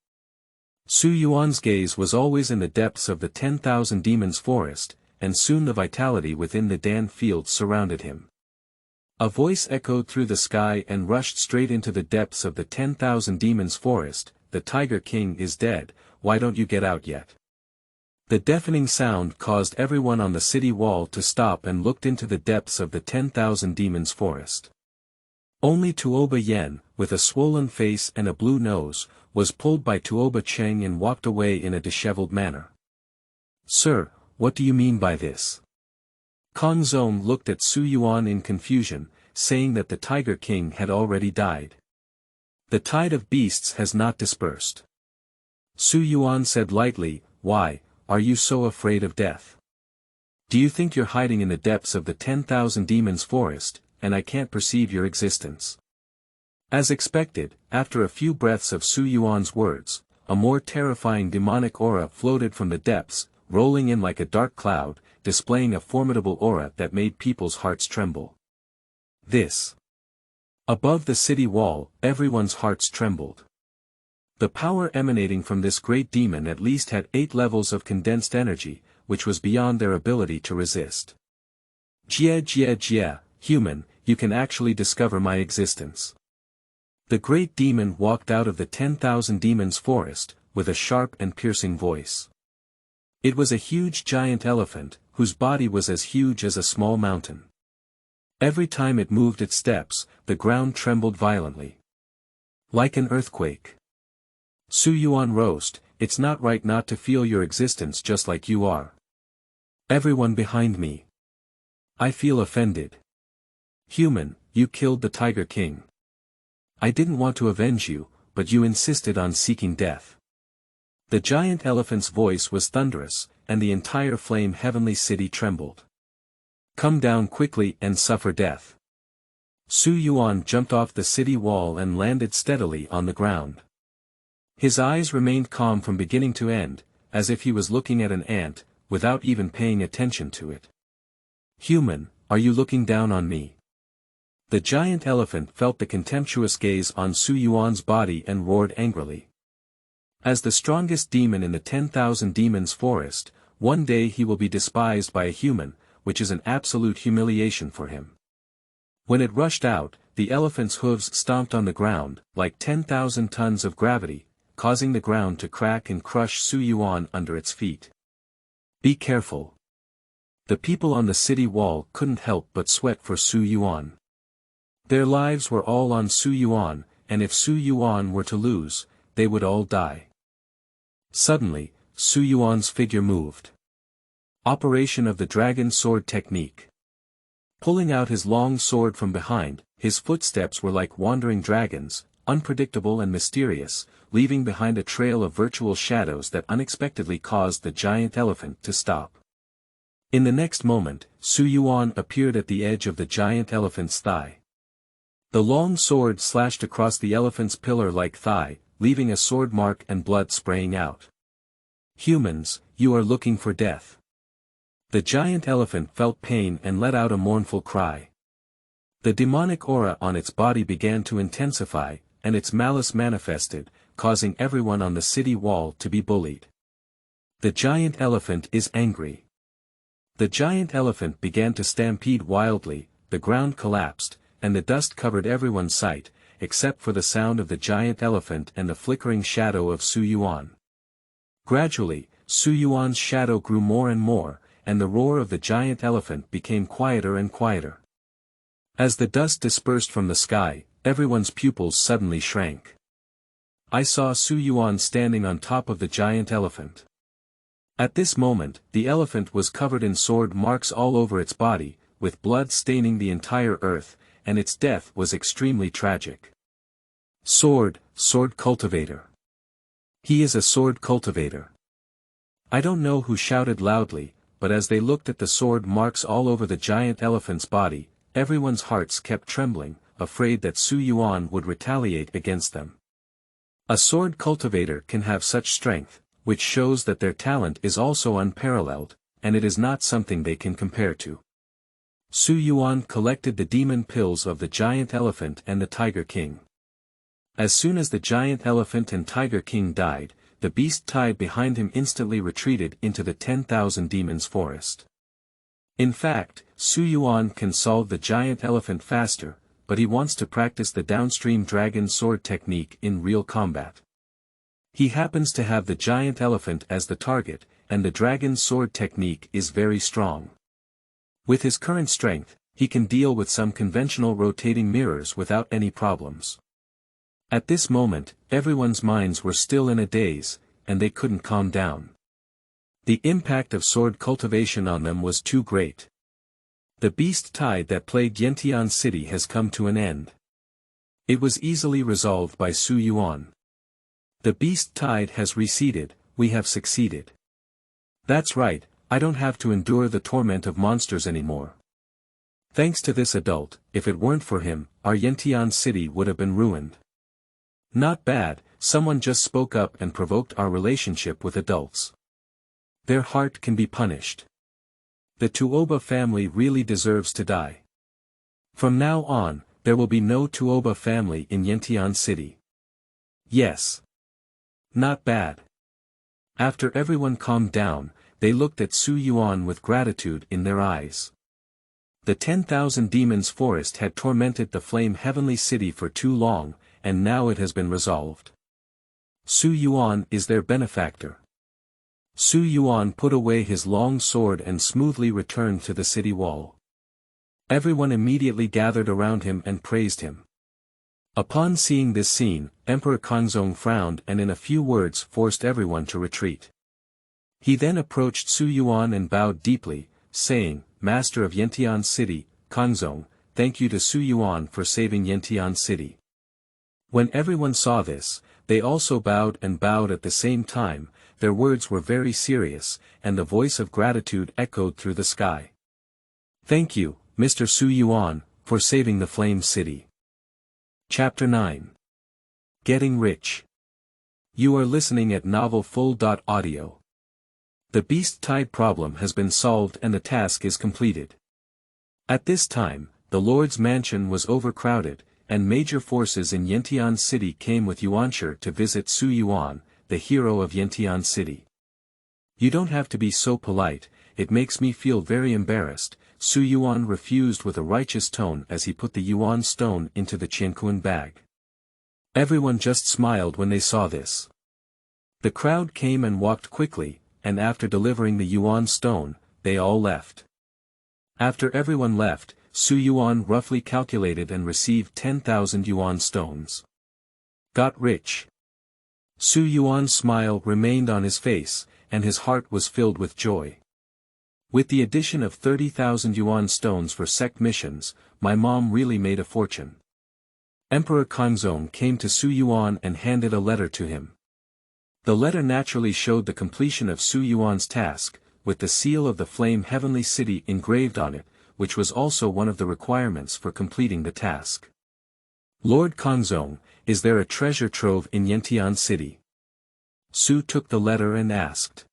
Xu Yuan's gaze was always in the depths of the 10,000 demons forest, and soon the vitality within the Dan fields surrounded him. A voice echoed through the sky and rushed straight into the depths of the 10,000 demons forest. The Tiger King is dead, why don't you get out yet? The deafening sound caused everyone on the city wall to stop and looked into the depths of the 10,000 demons forest. Only Tuoba Yen, with a swollen face and a blue nose, was pulled by Tuoba Cheng and walked away in a disheveled manner. Sir, what do you mean by this? Kong Zong looked at Xu Yuan in confusion, saying that the Tiger King had already died. The tide of beasts has not dispersed. Xu Yuan said lightly, why, are you so afraid of death? Do you think you're hiding in the depths of the 10,000 demons forest, and I can't perceive your existence? As expected, after a few breaths of Xu Yuan's words, a more terrifying demonic aura floated from the depths, rolling in like a dark cloud, displaying a formidable aura that made people's hearts tremble. This. Above the city wall, everyone's hearts trembled. The power emanating from this great demon at least had 8 levels of condensed energy, which was beyond their ability to resist. Jia, human, you can actually discover my existence. The great demon walked out of the 10,000 demons forest, with a sharp and piercing voice. It was a huge giant elephant, whose body was as huge as a small mountain. Every time it moved its steps, the ground trembled violently. Like an earthquake. Xu Yuan roast, it's not right not to feel your existence just like you are. Everyone behind me. I feel offended. Human, you killed the Tiger King. I didn't want to avenge you, but you insisted on seeking death. The giant elephant's voice was thunderous, and the entire flame heavenly city trembled. Come down quickly and suffer death. Xu Yuan jumped off the city wall and landed steadily on the ground. His eyes remained calm from beginning to end, as if he was looking at an ant, without even paying attention to it. Human, are you looking down on me? The giant elephant felt the contemptuous gaze on Xu Yuan's body and roared angrily. As the strongest demon in the 10,000 demons forest, one day he will be despised by a human, which is an absolute humiliation for him. When it rushed out, the elephant's hooves stomped on the ground, like 10,000 tons of gravity, causing the ground to crack and crush Xu Yuan under its feet. Be careful. The people on the city wall couldn't help but sweat for Xu Yuan. Their lives were all on Xu Yuan, and if Xu Yuan were to lose, they would all die. Suddenly, Xu Yuan's figure moved. Operation of the dragon sword technique. Pulling out his long sword from behind, his footsteps were like wandering dragons, unpredictable and mysterious, leaving behind a trail of virtual shadows that unexpectedly caused the giant elephant to stop. In the next moment, Xu Yuan appeared at the edge of the giant elephant's thigh. The long sword slashed across the elephant's pillar-like thigh, leaving a sword mark and blood spraying out. Humans, you are looking for death. The giant elephant felt pain and let out a mournful cry. The demonic aura on its body began to intensify, and its malice manifested, causing everyone on the city wall to be bullied. The giant elephant is angry. The giant elephant began to stampede wildly, the ground collapsed, and the dust covered everyone's sight, except for the sound of the giant elephant and the flickering shadow of Xu Yuan. Gradually, Xu Yuan's shadow grew more and more, and the roar of the giant elephant became quieter and quieter. As the dust dispersed from the sky, everyone's pupils suddenly shrank. I saw Xu Yuan standing on top of the giant elephant. At this moment, the elephant was covered in sword marks all over its body, with blood staining the entire earth, and its death was extremely tragic. Sword cultivator. He is a sword cultivator. I don't know who shouted loudly, but as they looked at the sword marks all over the giant elephant's body, everyone's hearts kept trembling, afraid that Xu Yuan would retaliate against them. A sword cultivator can have such strength, which shows that their talent is also unparalleled, and it is not something they can compare to. Xu Yuan collected the demon pills of the giant elephant and the Tiger King. As soon as the giant elephant and Tiger King died, the beast tied behind him instantly retreated into the 10,000 demons forest. In fact, Xu Yuan can solve the giant elephant faster, but he wants to practice the downstream dragon sword technique in real combat. He happens to have the giant elephant as the target, and the dragon sword technique is very strong. With his current strength, he can deal with some conventional rotating mirrors without any problems. At this moment, everyone's minds were still in a daze, and they couldn't calm down. The impact of sword cultivation on them was too great. The beast tide that plagued Yantian City has come to an end. It was easily resolved by Xu Yuan. The beast tide has receded, we have succeeded. That's right, I don't have to endure the torment of monsters anymore. Thanks to this adult, if it weren't for him, our Yantian City would have been ruined. Not bad, someone just spoke up and provoked our relationship with adults. Their heart can be punished. The Tuoba family really deserves to die. From now on, there will be no Tuoba family in Yantian City. Yes. Not bad. After everyone calmed down, they looked at Xu Yuan with gratitude in their eyes. The 10,000 demons forest had tormented the flame heavenly city for too long, and now it has been resolved. Xu Yuan is their benefactor. Xu Yuan put away his long sword and smoothly returned to the city wall. Everyone immediately gathered around him and praised him. Upon seeing this scene, Emperor Cangyun frowned and in a few words forced everyone to retreat. He then approached Xu Yuan and bowed deeply, saying, "Master of Yantian City, Cangyun, thank you to Xu Yuan for saving Yantian City." When everyone saw this, they also bowed at the same time. Their words were very serious, and the voice of gratitude echoed through the sky. Thank you, Mr. Xu Yuan, for saving the Flame City. Chapter 9. Getting Rich. You are listening at novelfull.audio. The beast tide problem has been solved and the task is completed. At this time, the Lord's mansion was overcrowded, and major forces in Yantian City came with Yuanshi to visit Xu Yuan, the hero of Yantian City. You don't have to be so polite, it makes me feel very embarrassed, Xu Yuan refused with a righteous tone as he put the Yuan Stone into the Cangyun bag. Everyone just smiled when they saw this. The crowd came and walked quickly, and after delivering the Yuan Stone, they all left. After everyone left, Xu Yuan roughly calculated and received 10,000 Yuan stones. Got rich. Xu Yuan's smile remained on his face, and his heart was filled with joy. With the addition of 30,000 Yuan stones for Sect missions, my mom really made a fortune. Emperor Cangyun came to Xu Yuan and handed a letter to him. The letter naturally showed the completion of Xu Yuan's task, with the seal of the Flame Heavenly City engraved on it, which was also one of the requirements for completing the task. Lord Cangyun, is there a treasure trove in Yantian City? Xu took the letter and asked.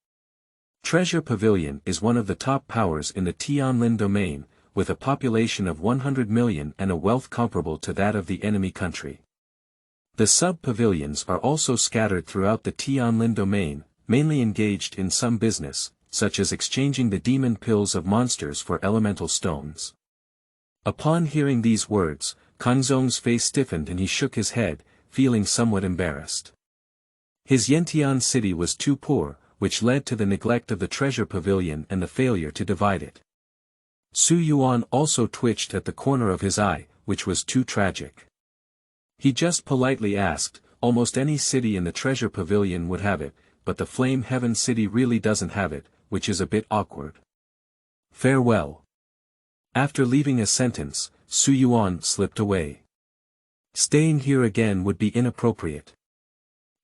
Treasure Pavilion is one of the top powers in the Tianlin domain, with a population of 100 million and a wealth comparable to that of the enemy country. The sub-pavilions are also scattered throughout the Tianlin domain, mainly engaged in some business, such as exchanging the demon pills of monsters for elemental stones. Upon hearing these words, Cangyun's face stiffened and he shook his head, feeling somewhat embarrassed. His Yantian City was too poor, which led to the neglect of the treasure pavilion and the failure to divide it. Xu Yuan also twitched at the corner of his eye, which was too tragic. He just politely asked, almost any city in the treasure pavilion would have it, but the Flame Heaven City really doesn't have it, which is a bit awkward. Farewell. After leaving a sentence, Xu Yuan slipped away. Staying here again would be inappropriate.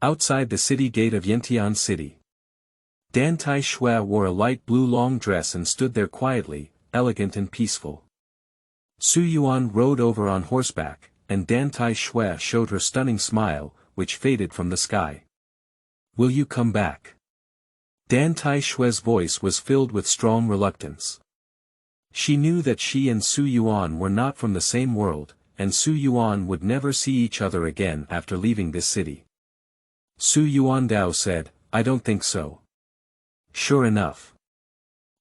Outside the city gate of Yantian City, Dan Tai Shui wore a light blue long dress and stood there quietly, elegant and peaceful. Xu Yuan rode over on horseback, and Dan Tai Shui showed her stunning smile, which faded from the sky. Will you come back? Dan Tai Shui's voice was filled with strong reluctance. She knew that she and Xu Yuan were not from the same world, and Xu Yuan would never see each other again after leaving this city. Xu Yuandao said, I don't think so. Sure enough.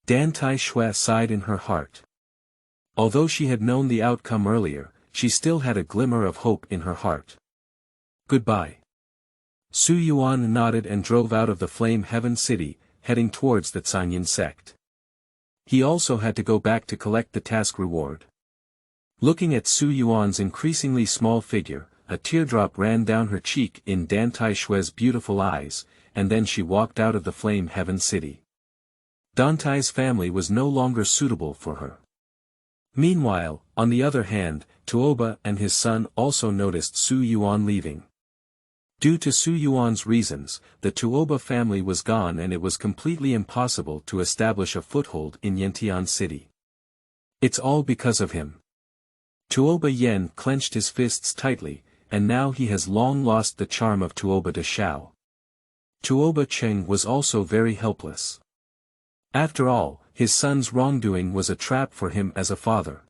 Dan Tai Shui sighed in her heart. Although she had known the outcome earlier, she still had a glimmer of hope in her heart. Goodbye. Xu Yuan nodded and drove out of the Flame Heaven City, heading towards the Cangyun sect. He also had to go back to collect the task reward. Looking at Xu Yuan's increasingly small figure, a teardrop ran down her cheek in Dan Tai Shui's beautiful eyes, and then she walked out of the Flame Heaven City. Dan Tai's family was no longer suitable for her. Meanwhile, on the other hand, Tuoba and his son also noticed Xu Yuan leaving. Due to Xu Yuan's reasons, the Tuoba family was gone and it was completely impossible to establish a foothold in Yantian City. It's all because of him. Tuoba Yen clenched his fists tightly, and now he has long lost the charm of Tuoba de Shao. Tuoba Cheng was also very helpless. After all, his son's wrongdoing was a trap for him as a father.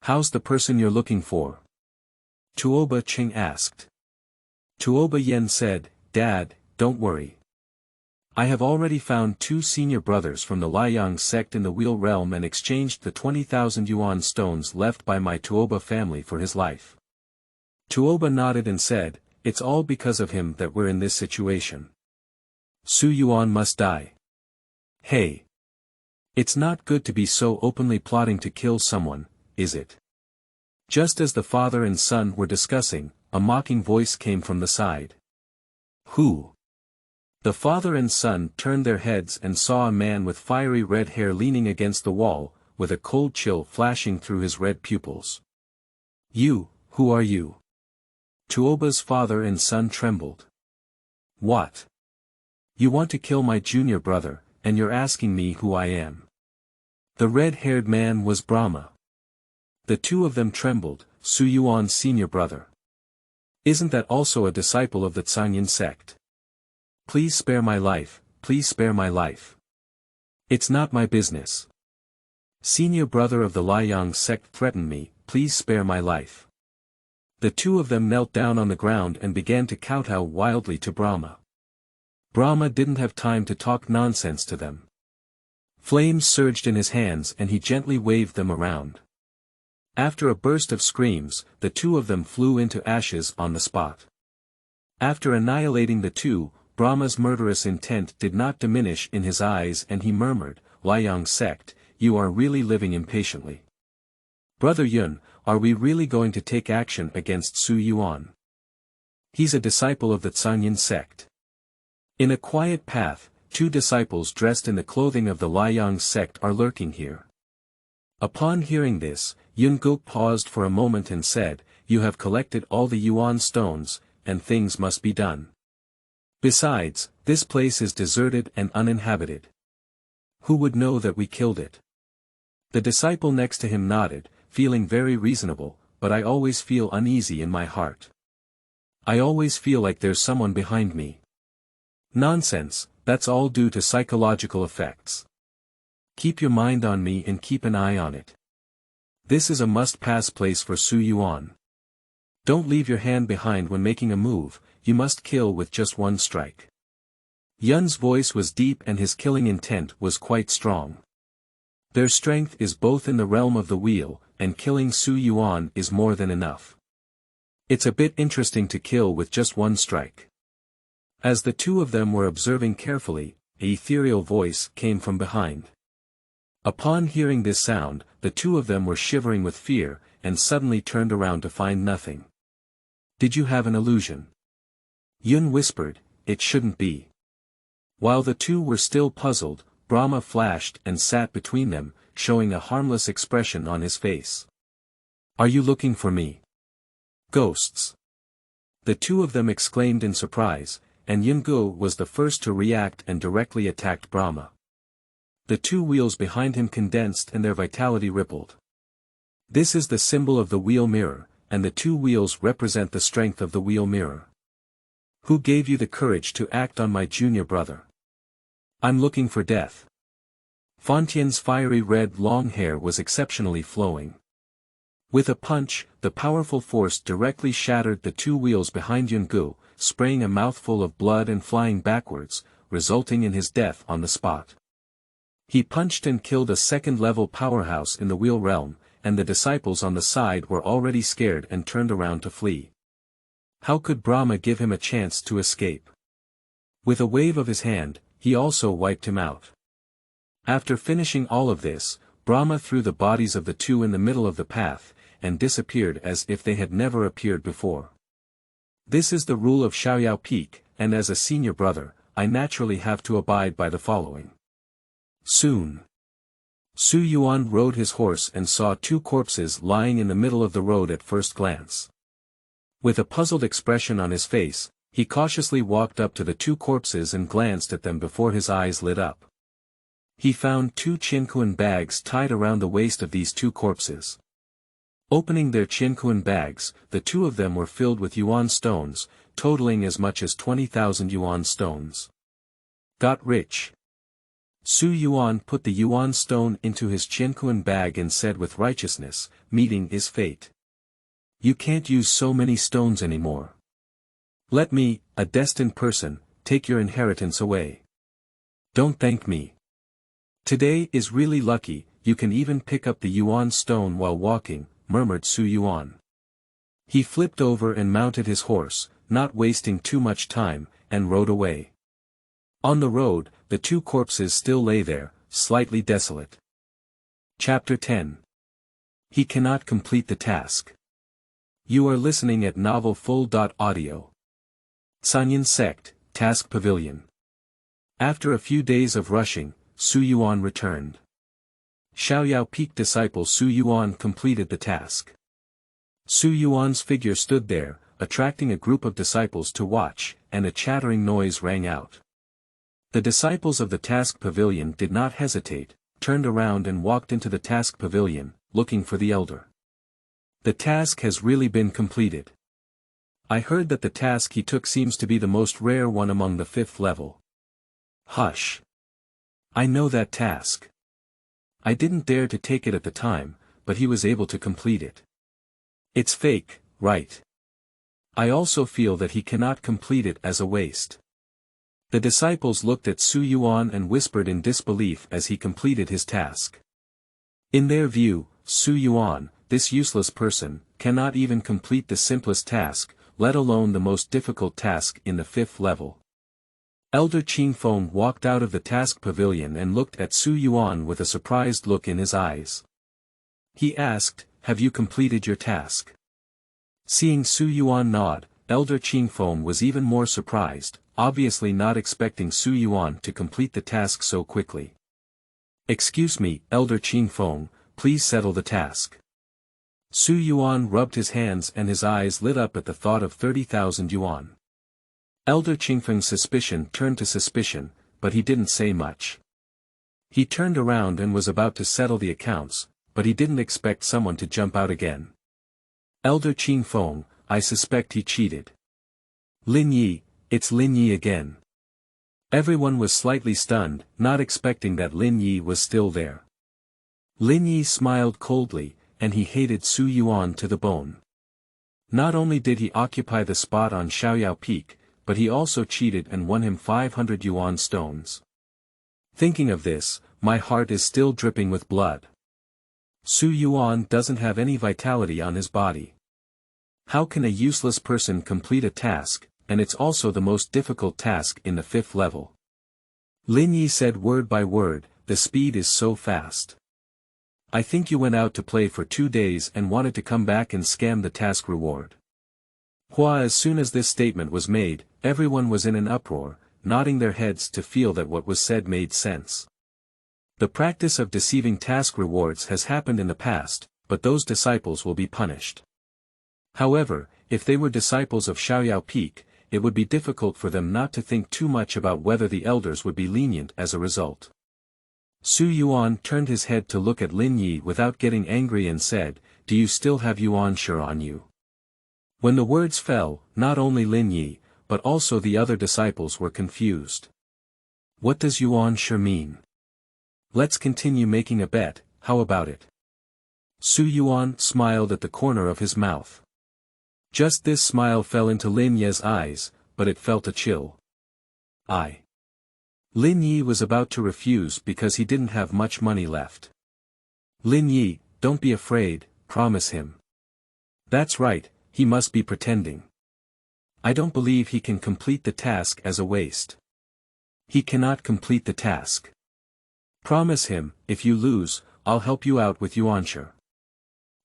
How's the person you're looking for? Tuoba Cheng asked. Tuoba Yen said, Dad, don't worry. I have already found 2 senior brothers from the Liang sect in the Wheel Realm and exchanged the 20,000 Yuan stones left by my Tuoba family for his life. Tuoba nodded and said, it's all because of him that we're in this situation. Xu Yuan must die. Hey! It's not good to be so openly plotting to kill someone, is it? Just as the father and son were discussing, a mocking voice came from the side. Who? The father and son turned their heads and saw a man with fiery red hair leaning against the wall, with a cold chill flashing through his red pupils. You, who are you? Tuoba's father and son trembled. What? You want to kill my junior brother, and you're asking me who I am. The red-haired man was Brahma. The 2 of them trembled, Xu Yuan's senior brother. Isn't that also a disciple of the Cangyun sect? Please spare my life, please spare my life. It's not my business. Senior brother of the Liang sect threatened me, please spare my life. The 2 of them knelt down on the ground and began to kowtow wildly to Brahma. Brahma didn't have time to talk nonsense to them. Flames surged in his hands and he gently waved them around. After a burst of screams, the 2 of them flew into ashes on the spot. After annihilating the 2, Brahma's murderous intent did not diminish in his eyes and he murmured, Liang sect, you are really living impatiently. Brother Yun, are we really going to take action against Xu Yuan? He's a disciple of the Cangyun sect. In a quiet path, 2 disciples dressed in the clothing of the Liang sect are lurking here. Upon hearing this, Yun Gok paused for a moment and said, you have collected all the Yuan stones, and things must be done. Besides, this place is deserted and uninhabited. Who would know that we killed it? The disciple next to him nodded, feeling very reasonable, but I always feel uneasy in my heart. I always feel like there's someone behind me. Nonsense, that's all due to psychological effects. Keep your mind on me and keep an eye on it. This is a must-pass place for Xu Yuan. Don't leave your hand behind when making a move, you must kill with just 1 strike. Yun's voice was deep and his killing intent was quite strong. Their strength is both in the realm of the wheel, and killing Xu Yuan is more than enough. It's a bit interesting to kill with just 1 strike. As the 2 of them were observing carefully, an ethereal voice came from behind. Upon hearing this sound, the 2 of them were shivering with fear, and suddenly turned around to find nothing. Did you have an illusion? Yun whispered, it shouldn't be. While the 2 were still puzzled, Brahma flashed and sat between them, showing a harmless expression on his face. Are you looking for me? Ghosts. The 2 of them exclaimed in surprise, and Yungo was the first to react and directly attacked Brahma. The 2 wheels behind him condensed and their vitality rippled. This is the symbol of the wheel mirror, and the 2 wheels represent the strength of the wheel mirror. Who gave you the courage to act on my junior brother? I'm looking for death. Fontien's fiery red long hair was exceptionally flowing. With a punch, the powerful force directly shattered the 2 wheels behind Yungu, spraying a mouthful of blood and flying backwards, resulting in his death on the spot. He punched and killed a second-level powerhouse in the wheel realm, and the disciples on the side were already scared and turned around to flee. How could Brahma give him a chance to escape? With a wave of his hand, he also wiped him out. After finishing all of this, Brahma threw the bodies of the two in the middle of the path, and disappeared as if they had never appeared before. This is the rule of Xiaoyao Peak, and as a senior brother, I naturally have to abide by the following. Soon. Xu Yuan rode his horse and saw two corpses lying in the middle of the road at first glance. With a puzzled expression on his face, he cautiously walked up to the two corpses and glanced at them before his eyes lit up. He found two Cangyun bags tied around the waist of these two corpses. Opening their Cangyun bags, the two of them were filled with Yuan stones, totaling as much as 20,000 Yuan stones. Got rich. Xu Yuan put the Yuan stone into his Cangyun bag and said with righteousness, meeting is fate. You can't use so many stones anymore. Let me, a destined person, take your inheritance away. Don't thank me. Today is really lucky, you can even pick up the Yuan stone while walking, murmured Xu Yuan. He flipped over and mounted his horse, not wasting too much time, and rode away. On the road, the two corpses still lay there, slightly desolate. Chapter 10. He cannot complete the task. You are listening at novelfull.audio. Cangyun Sect, Task Pavilion. After a few days of rushing, Xu Yuan returned. Xiaoyao Peak disciple Xu Yuan completed the task. Xu Yuan's figure stood there, attracting a group of disciples to watch, and a chattering noise rang out. The disciples of the task pavilion did not hesitate, turned around and walked into the task pavilion, looking for the elder. The task has really been completed. I heard that the task he took seems to be the most rare one among the 5th level. Hush. I know that task. I didn't dare to take it at the time, but he was able to complete it. It's fake, right? I also feel that he cannot complete it as a waste. The disciples looked at Xu Yuan and whispered in disbelief as he completed his task. In their view, Xu Yuan, this useless person, cannot even complete the simplest task, let alone the most difficult task in the 5th level. Elder Qingfeng walked out of the task pavilion and looked at Xu Yuan with a surprised look in his eyes. He asked, "Have you completed your task?" Seeing Xu Yuan nod, Elder Qingfeng was even more surprised, obviously not expecting Xu Yuan to complete the task so quickly. "Excuse me, Elder Qingfeng, please settle the task." Xu Yuan rubbed his hands and his eyes lit up at the thought of 30,000 yuan. Elder Qingfeng's suspicion turned to suspicion, but he didn't say much. He turned around and was about to settle the accounts, but he didn't expect someone to jump out again. "Elder Qingfeng, I suspect he cheated." "Lin Yi, it's Lin Yi again." Everyone was slightly stunned, not expecting that Lin Yi was still there. Lin Yi smiled coldly, and he hated Xu Yuan to the bone. Not only did he occupy the spot on Xiaoyao Peak, but he also cheated and won him 500 Yuan stones. Thinking of this, my heart is still dripping with blood. Xu Yuan doesn't have any vitality on his body. How can a useless person complete a task, and it's also the most difficult task in the 5th level? Lin Yi said word by word, "The speed is so fast. I think you went out to play for 2 days and wanted to come back and scam the task reward." As soon as this statement was made, everyone was in an uproar, nodding their heads to feel that what was said made sense. The practice of deceiving task rewards has happened in the past, but those disciples will be punished. However, if they were disciples of Xiaoyao Peak, it would be difficult for them not to think too much about whether the elders would be lenient as a result. Xu Yuan turned his head to look at Lin Yi without getting angry and said, "Do you still have Yuanshi on you?" When the words fell, not only Lin Yi, but also the other disciples were confused. What does Yuanshi mean? Let's continue making a bet, how about it? Xu Yuan smiled at the corner of his mouth. Just this smile fell into Lin Yi's eyes, but it felt a chill. Lin Yi was about to refuse because he didn't have much money left. Lin Yi, don't be afraid, promise him. That's right, he must be pretending. I don't believe he can complete the task as a waste. He cannot complete the task. Promise him, if you lose, I'll help you out with Yuanshi.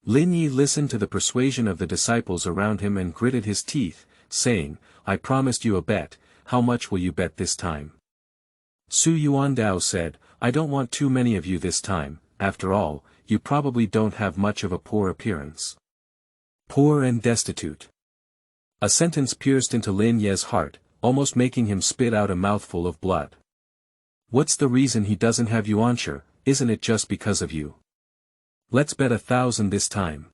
Lin Yi listened to the persuasion of the disciples around him and gritted his teeth, saying, I promised you a bet, how much will you bet this time? Xu Yuan Dao said, I don't want too many of you this time, after all, you probably don't have much of a poor appearance. Poor and destitute. A sentence pierced into Lin Ye's heart, almost making him spit out a mouthful of blood. What's the reason he doesn't have Yuanshi? Isn't it just because of you? Let's bet 1,000 this time.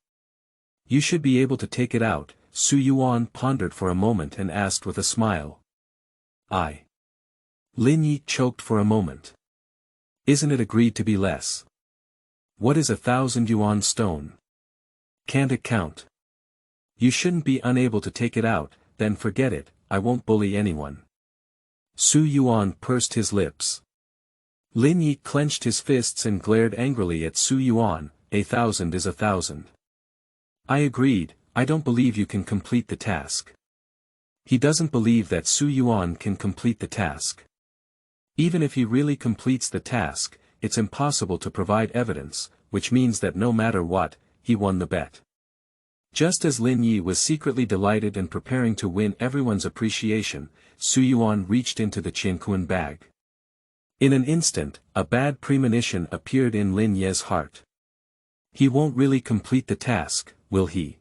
You should be able to take it out. Xu Yuan pondered for a moment and asked with a smile. Lin Yi choked for a moment. Isn't it agreed to be less? What is 1,000 Yuan stone? Can't it count? You shouldn't be unable to take it out, then forget it, I won't bully anyone. Xu Yuan pursed his lips. Lin Yi clenched his fists and glared angrily at Xu Yuan, 1,000 is 1,000. I agreed, I don't believe you can complete the task. He doesn't believe that Xu Yuan can complete the task. Even if he really completes the task, it's impossible to provide evidence, which means that no matter what, he won the bet. Just as Lin Yi was secretly delighted and preparing to win everyone's appreciation, Xu Yuan reached into the Cangyun bag. In an instant, a bad premonition appeared in Lin Ye's heart. He won't really complete the task, will he?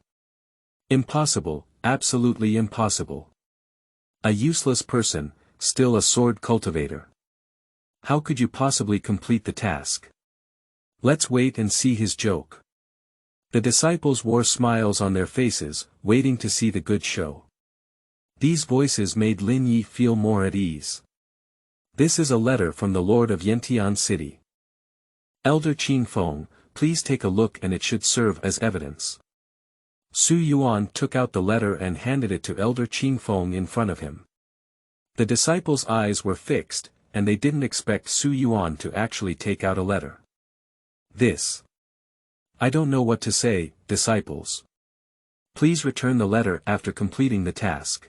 Impossible, absolutely impossible. A useless person, still a sword cultivator. How could you possibly complete the task? Let's wait and see his joke. The disciples wore smiles on their faces, waiting to see the good show. These voices made Lin Yi feel more at ease. This is a letter from the Lord of Yantian City. Elder Qing Feng, please take a look and it should serve as evidence. Xu Yuan took out the letter and handed it to Elder Qing Feng in front of him. The disciples' eyes were fixed, and they didn't expect Xu Yuan to actually take out a letter. I don't know what to say, disciples. Please return the letter after completing the task.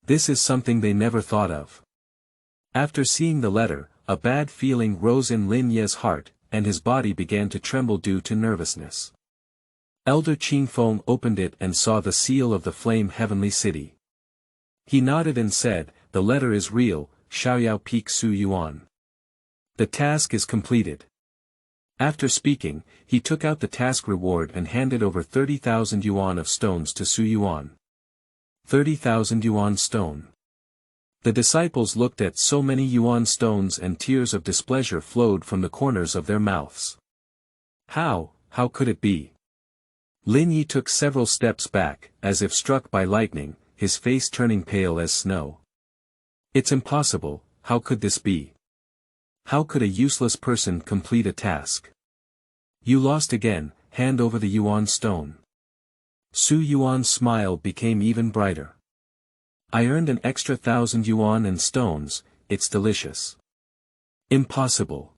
This is something they never thought of. After seeing the letter, a bad feeling rose in Lin Ye's heart, and his body began to tremble due to nervousness. Elder Qing Feng opened it and saw the seal of the flame heavenly city. He nodded and said, the letter is real, Xiaoyao Peak Xu Yuan. The task is completed. After speaking, he took out the task reward and handed over 30,000 yuan of stones to Xu Yuan. 30,000 yuan stone. The disciples looked at so many yuan stones and tears of displeasure flowed from the corners of their mouths. How could it be? Lin Yi took several steps back, as if struck by lightning, his face turning pale as snow. It's impossible, how could this be? How could a useless person complete a task? You lost again, hand over the yuan stone. Xu Yuan's smile became even brighter. I earned an extra 1,000 yuan and stones, it's delicious. Impossible.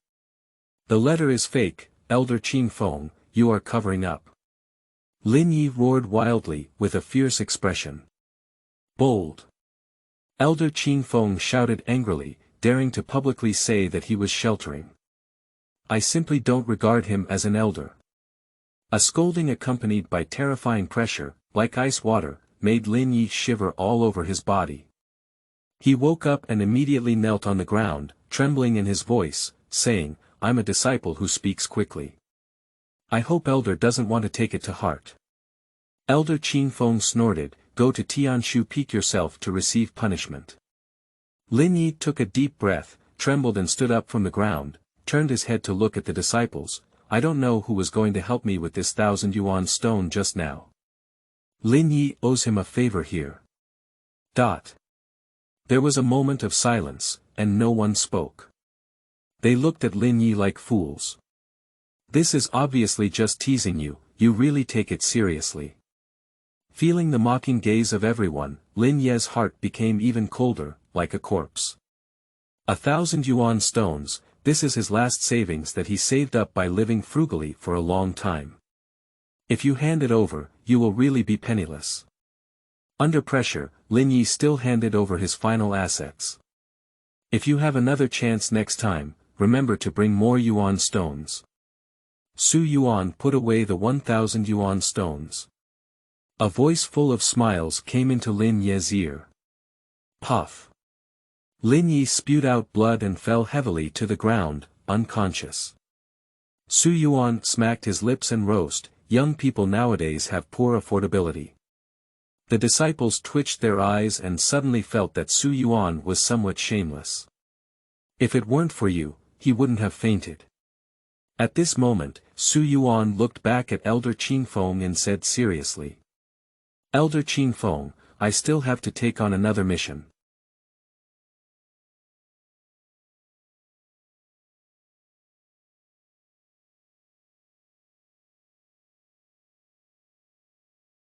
The letter is fake, Elder Qing Feng, you are covering up. Lin Yi roared wildly, with a fierce expression. Bold. Elder Qing Feng shouted angrily, daring to publicly say that he was sheltering. I simply don't regard him as an elder. A scolding accompanied by terrifying pressure, like ice water, made Lin Yi shiver all over his body. He woke up and immediately knelt on the ground, trembling in his voice, saying, I'm a disciple who speaks quickly. I hope Elder doesn't want to take it to heart. Elder Qing Feng snorted, go to Tianshu Peak yourself to receive punishment. Lin Yi took a deep breath, trembled and stood up from the ground, turned his head to look at the disciples. I don't know who was going to help me with this 1,000 yuan stone just now. Lin Yi owes him a favor here. There was a moment of silence, and no one spoke. They looked at Lin Yi like fools. This is obviously just teasing you, you really take it seriously. Feeling the mocking gaze of everyone, Lin Ye's heart became even colder, like a corpse. 1,000 Yuan stones, this is his last savings that he saved up by living frugally for a long time. If you hand it over, you will really be penniless. Under pressure, Lin Yi still handed over his final assets. If you have another chance next time, remember to bring more Yuan stones. Xu Yuan put away the 1,000 Yuan stones. A voice full of smiles came into Lin Yi's ear. Puff. Lin Yi spewed out blood and fell heavily to the ground, unconscious. Xu Yuan smacked his lips and roast, young people nowadays have poor affordability. The disciples twitched their eyes and suddenly felt that Xu Yuan was somewhat shameless. If it weren't for you, he wouldn't have fainted. At this moment, Xu Yuan looked back at Elder Qinfeng and said seriously. Elder Qinfeng, I still have to take on another mission.